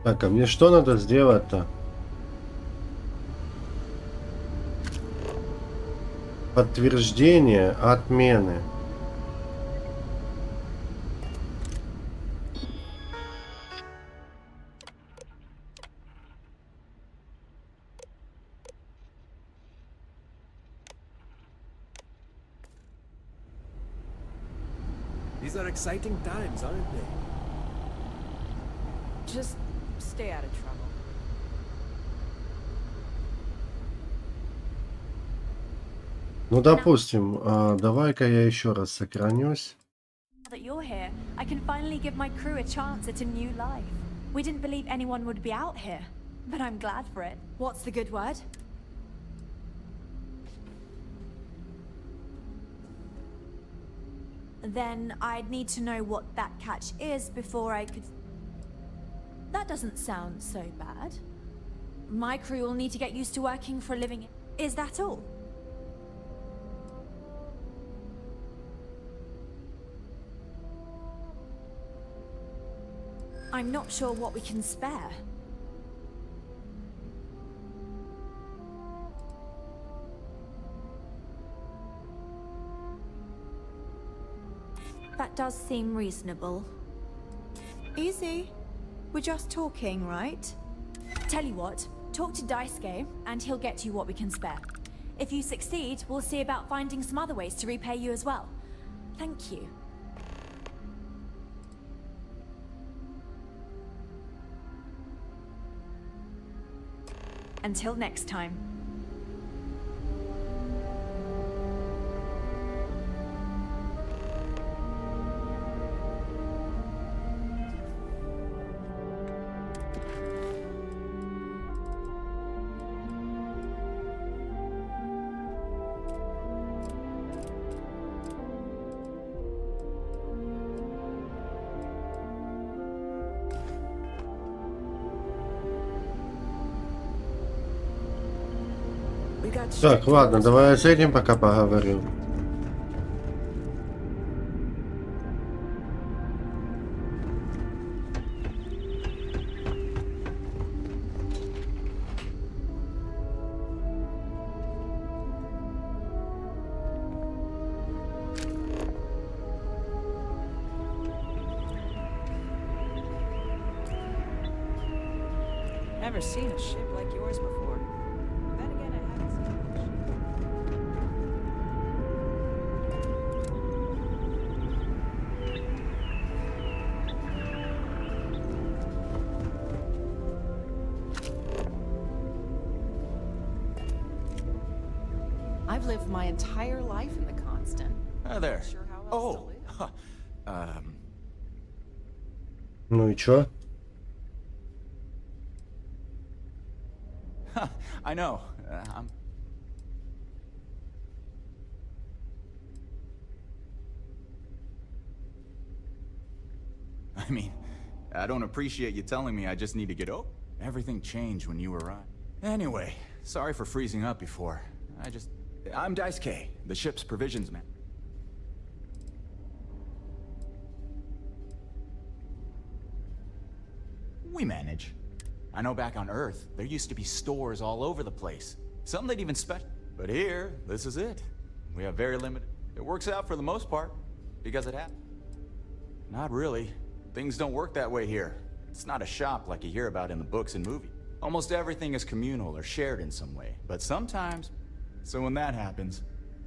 Так, а мне что надо сделать-то? Подтверждение отмены. These are exciting times, aren't they? Just stay out of trouble. Ну, допустим, давай-ка я еще раз сохранюсь. Now that you're here, I can finally give my crew a chance at a new life. We didn't believe anyone would be out here, but I'm glad for it. What's the good word? Then I'd need to know what that catch is before I could... That doesn't sound so bad. My crew will need to get used to working for a living. Is that all? I'm not sure what we can spare. That does seem reasonable. Easy. We're just talking, right? Tell you what, talk to Daisuke, and he'll get you what we can spare. If you succeed, we'll see about finding some other ways to repay you as well. Thank you. Until next time. Так, ладно, давай я с этим пока поговорю. never seen a ship like yours before. Then again, I haven't seen I've lived my entire life in the Constant. Hi there. Not sure how else to live. Ну и чё? I know. I mean, I don't appreciate you telling me I just need to get over. Everything changed when you arrived. Anyway, sorry for freezing up before. I'm Dice K, the ship's provisions man. We manage. I know back on Earth, there used to be stores all over the place. Some they'd even special. But here, this is it. We have very limited. It works out for the most part, because it happens. Not really. Things don't work that way here. It's not a shop like you hear about in the books and movies. Almost everything is communal or shared in some way. But sometimes, so when that happens,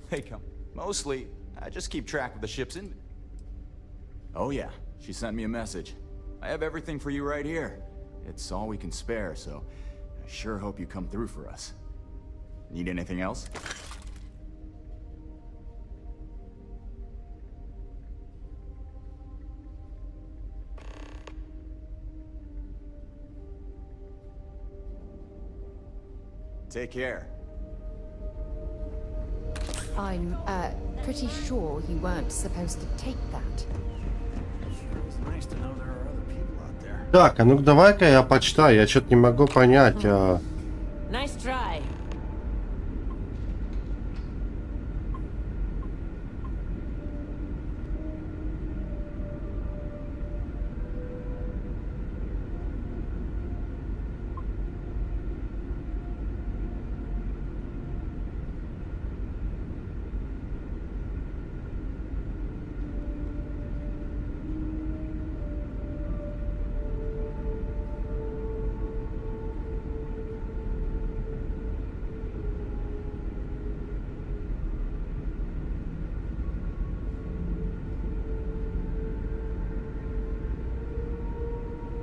they come. Mostly, I just keep track of the ship's inventory. Oh yeah, she sent me a message. I have everything for you right here. It's all we can spare, so I sure hope you come through for us. Need anything else? Take care. I'm, pretty sure you weren't supposed to take that. It's nice to know there are other people out there. Так, а ну давай-ка я почитаю, я что-то не могу понять. Nice try.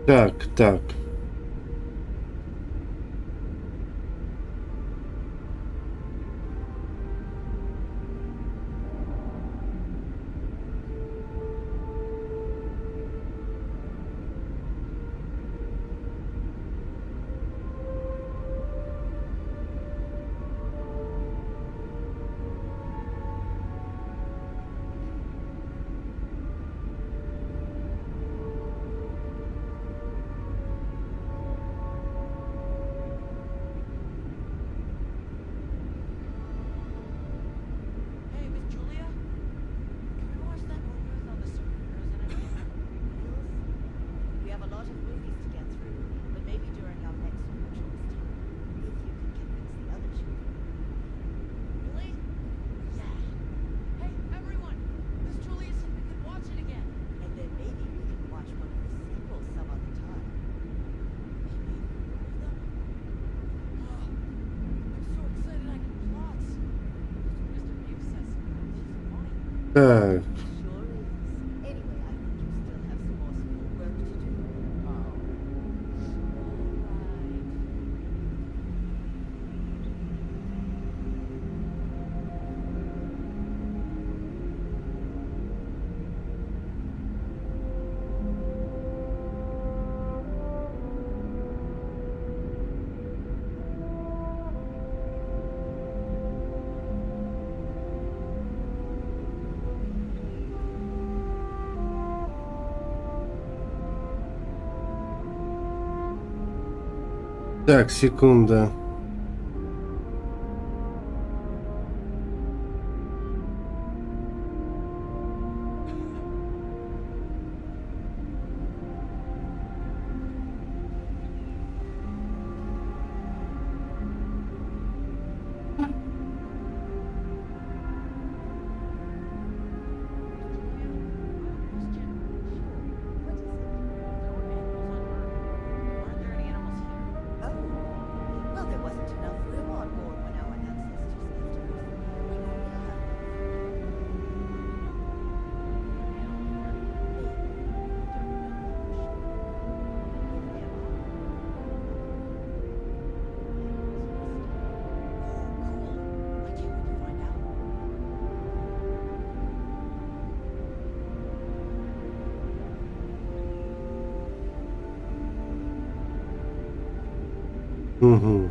Так. Так. Так, секунда. Oh, Угу.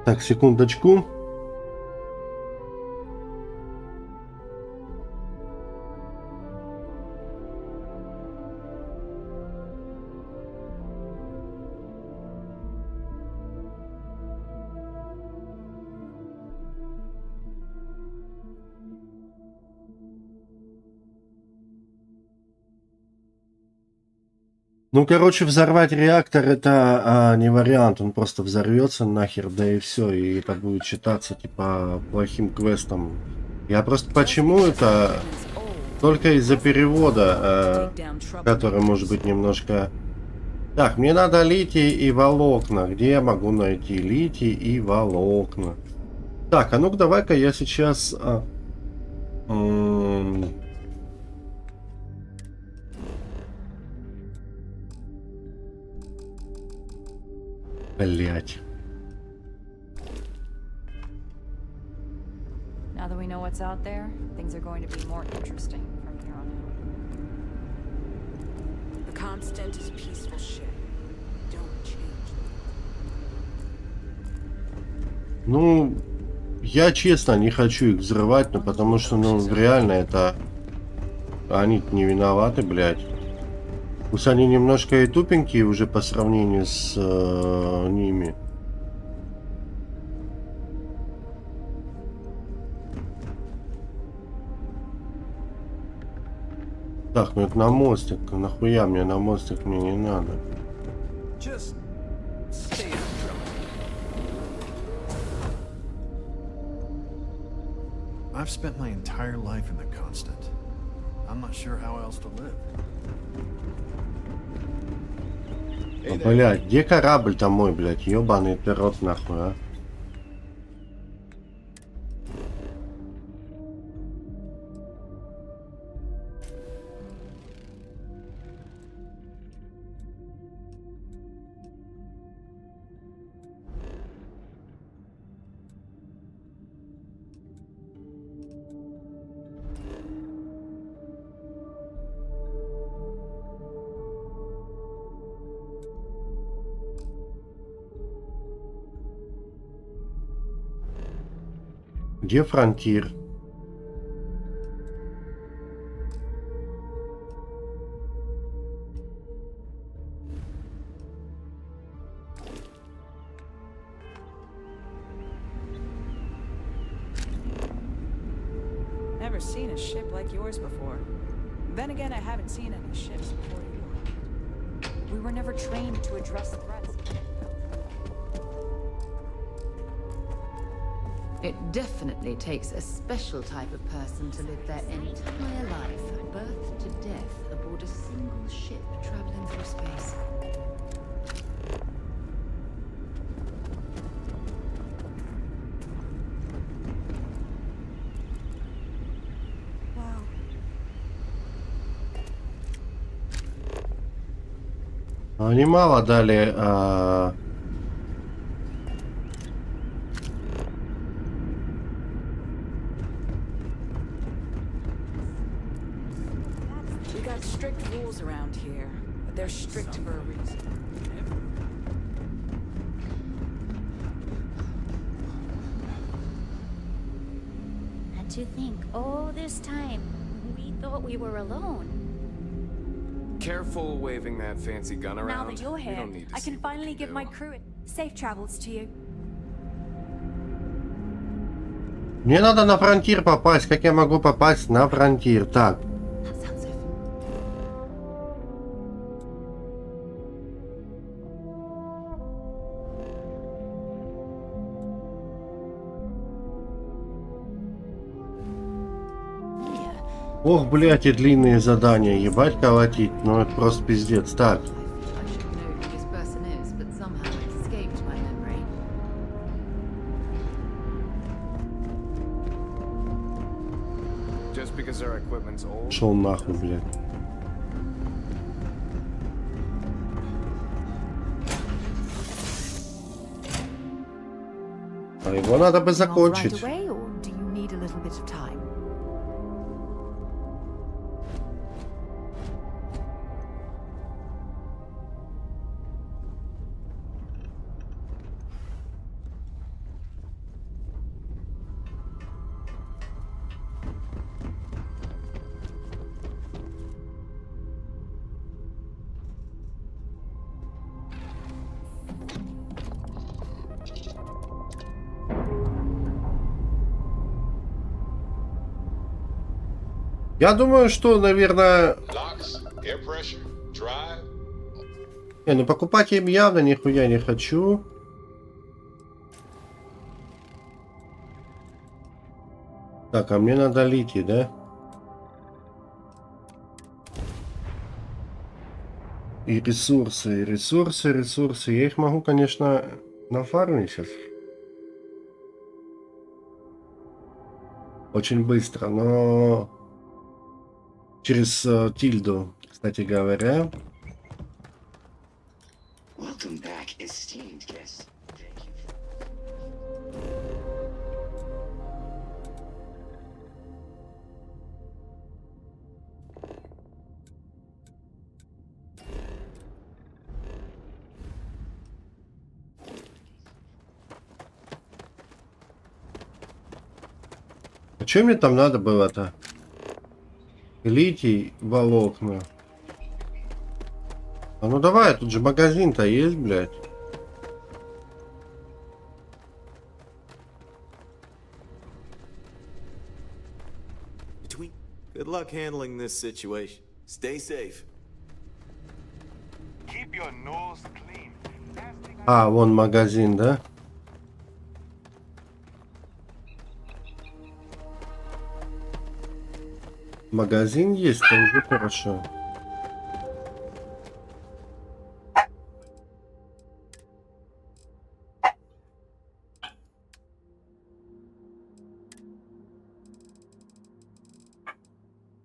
Так, секундочку. Ну, короче, взорвать реактор это не вариант, он просто взорвется нахер, да и все, и это будет считаться типа плохим квестом. Я просто почему это только из-за перевода, который может быть немножко... Так, мне надо литий и волокна. Где я могу найти литий и волокна? Так, а ну-ка давай-ка я сейчас... Блять. Now that we know what's out there, things are going to be more interesting from here on out. The constant is a peaceful ship. Don't change. Ну, я честно не хочу их взрывать, но потому что, ну, реально это... Они не виноваты, блядь. Пусть они немножко и тупенькие уже по сравнению с ними. Так, ну это на мостик. Нахуя мне на мостик, мне не надо. I've spent my entire life in the constant. I'm not sure how else to live. Блять, где корабль-то мой, блять? Ёбаный ты рот нахуй, а? Где фронтир? Never seen a ship like yours before. Then again, I haven't seen any ships before you. We were never trained to address threats. It definitely takes a special type of person to live their entire life, birth to death, aboard a single ship traveling through space. Они мало дали... We got strict rules around here, but they're strict for a reason. And to think, all this time, we thought we were alone. Careful waving that fancy gun around. Now that you're We here, don't need to I see can what finally we give do. my crew safe travels to you. Мне надо на фронтир попасть. Как я могу попасть на фронтир? Так. Ох, блядь, и длинные задания. Ебать колотить. Ну это просто пиздец. Так. because our equipment's old. Шел нахуй, блядь. А его надо бы закончить. Right away, or do you need a little bit of time? Я думаю, что, наверное... Не, ну покупать я им явно нихуя не хочу. Так, а мне надо литий, да? И ресурсы, ресурсы. Я их могу, конечно, нафармить сейчас. Очень быстро, но... Через тильду, кстати говоря. Welcome back, esteemed guest. Thank you. А что мне там надо было-то? Литий, волокна. А ну давай, тут же магазин-то есть, блядь. Good luck handling this situation. Stay safe. Keep your nose clean. А, вон магазин, да? Магазин есть, там уже хорошо.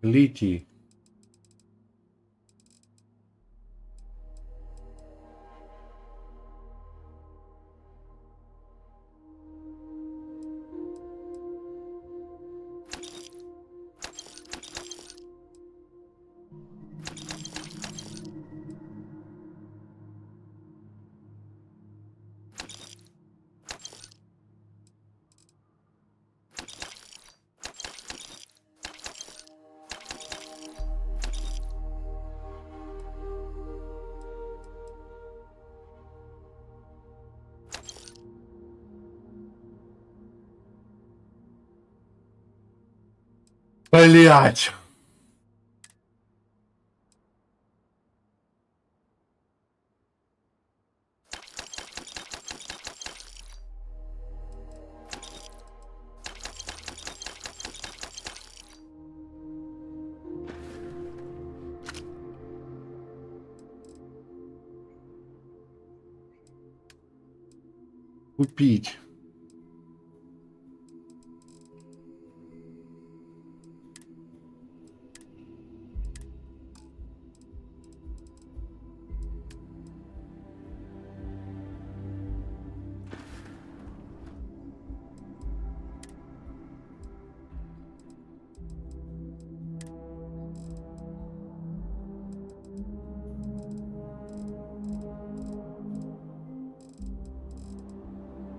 Литий. Блять. Купить.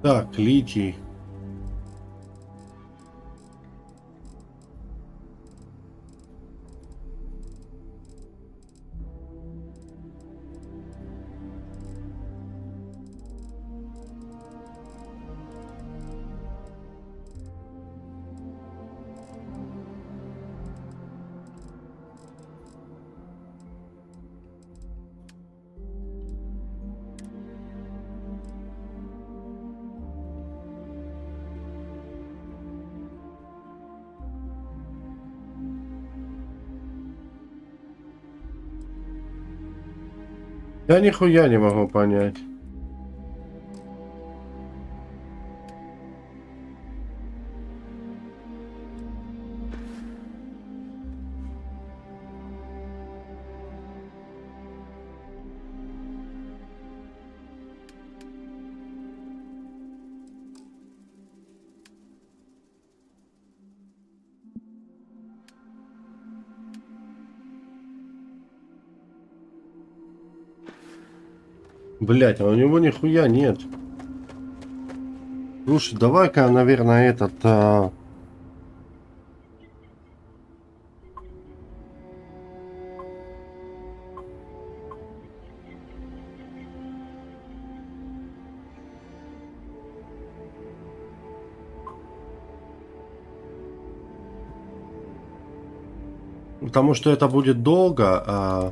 Так, литий. Я нихуя не могу понять. Блять, а у него нихуя нет. Слушай, давай-ка, наверное, этот... Потому что это будет долго,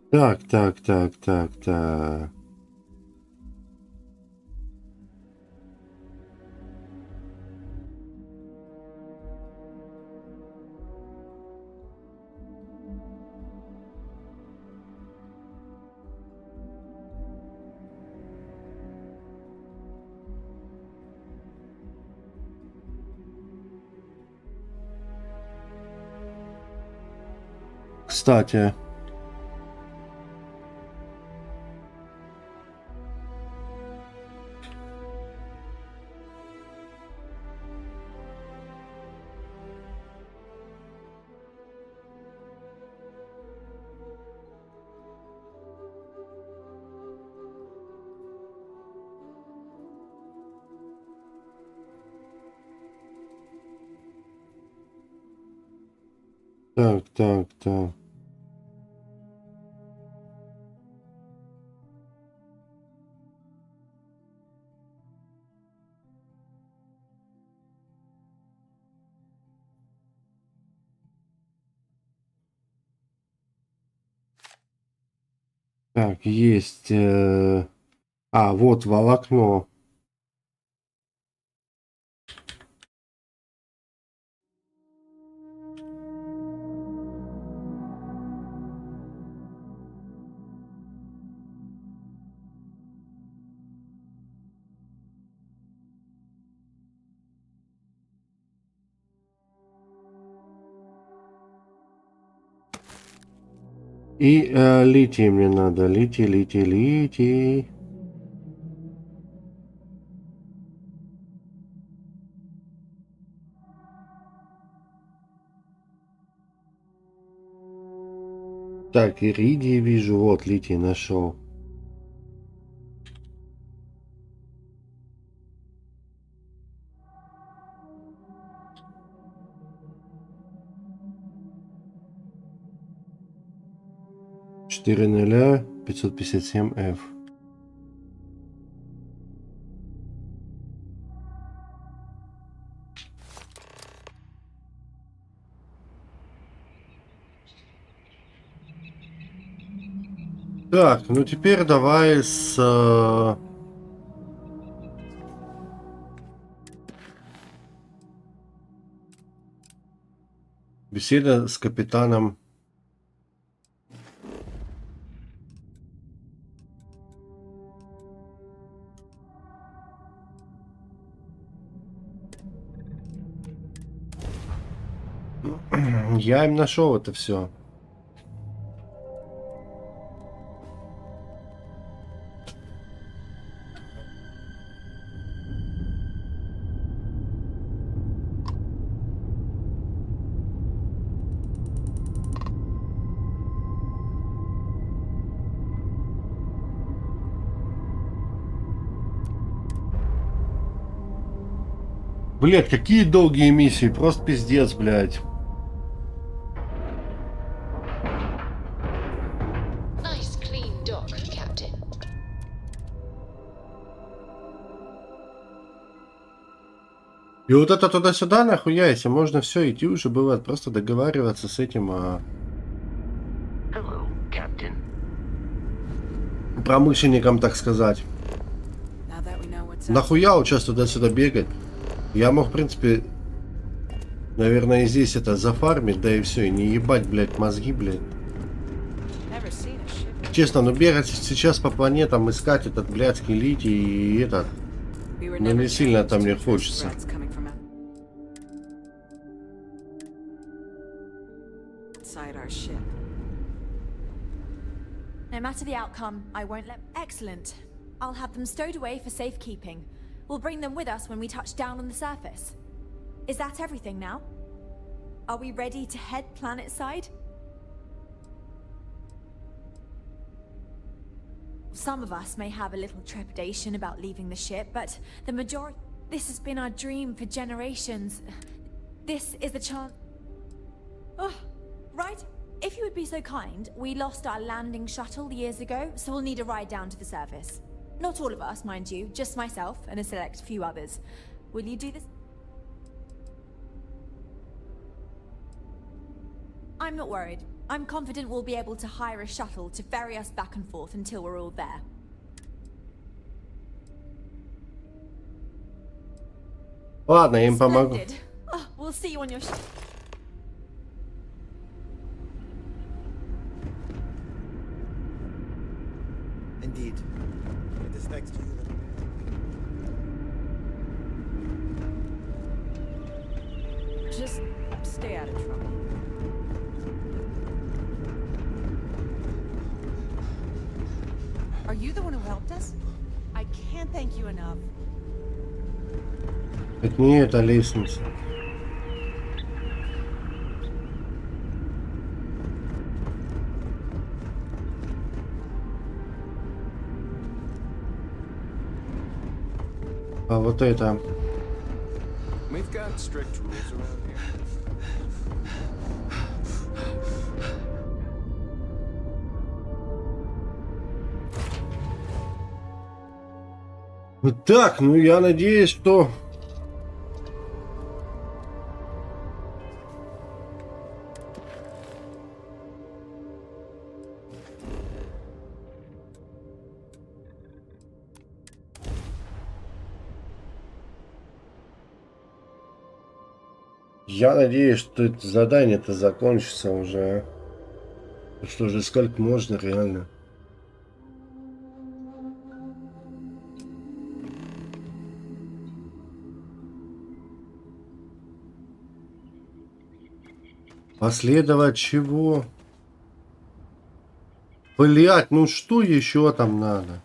Так. Кстати. Так. Так, есть... вот волокно. И литий мне надо. Литий. Так, иридий вижу. Вот, литий нашел. Четыре нуля 557F. Так, ну теперь давай с... беседа с капитаном. Я им нашел это все. Блять, какие долгие миссии, просто пиздец, блять. Nice clean dock, Captain. И вот это туда-сюда нахуя, если можно все идти уже было, просто договариваться с этим Hello, Captain. промышленником, так сказать. Нахуя вот сейчас туда-сюда бегать? Я мог, в принципе, Наверное, и здесь это зафармить, да и все, и не ебать, блядь, мозги, блядь. Честно, ну бегать сейчас по планетам, искать этот блядский литий и этот, ну не сильно там мне хочется. No matter the outcome, I won't let... Excellent. I'll have them stowed away for safekeeping. We'll bring them with us when we touch down on the surface. Is that everything now? Are we ready to head planet-side? Some of us may have a little trepidation about leaving the ship, but the majority... This has been our dream for generations. This is the chance... Oh, right? If you would be so kind, we lost our landing shuttle years ago, so we'll need a ride down to the surface. Not all of us, mind you, just myself and a select few others. Will you do this? I'm not worried. I'm confident we'll be able to hire a shuttle to ferry us back and forth until we're all there. Ладно, я им помогу. Splendid. Oh, we'll see you on your ship. Indeed. It is next to you. Just stay out of trouble. Are you the one who helped us? I can't thank you enough. Это не эта лестница. А вот это. We've got strict rules around here. Так, ну я надеюсь, что... Я надеюсь, что это задание-то закончится уже. Что же, сколько можно реально? Последовать чего? Блять, ну что еще там надо?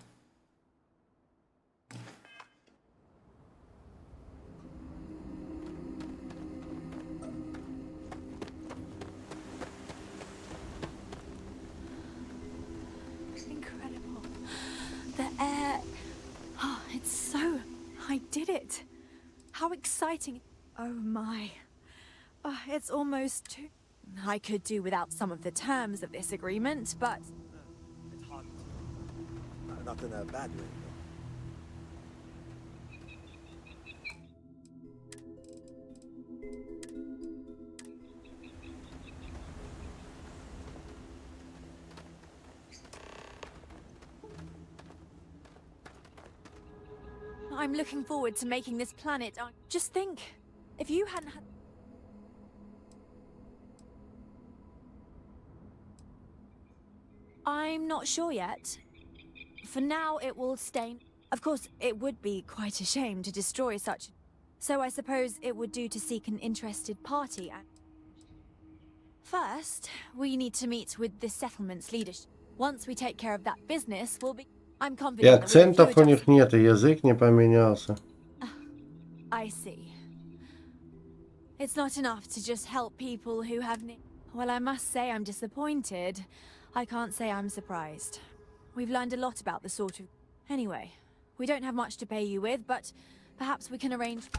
Incredible. The air... Oh, it's so... I did it. How exciting. Oh my. Oh, it's almost too... I could do without some of the terms of this agreement, but... It's hot. Not in a bad way. I'm looking forward to making this planet... Just think, if you hadn't had... I'm not sure yet. For now, it will stay... Of course, it would be quite a shame to destroy such... So I suppose it would do to seek an interested party and... First, we need to meet with the settlement's leadership. Once we take care of that business, we'll be... I'm И confident that акцентов у них нет, и язык не поменялся. I see. It's not enough to just help people who have... Well, I must say I'm disappointed. I can't say I'm surprised. We've learned a lot about the sort of... Anyway, we don't have much to pay you with, but perhaps we can arrange...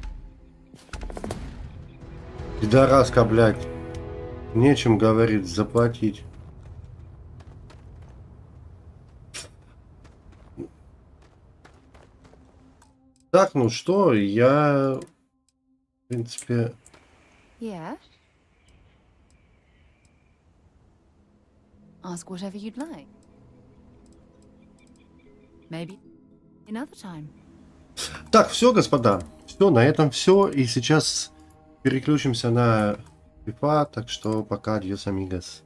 Пидораска, блядь. Нечем, говорит, заплатить. Так, ну что, я... В принципе... Yeah? Ask whatever you'd like. Maybe another time. Так, все, господа. Все, на этом все. И сейчас переключимся на FIFA, так что пока, adios amigos.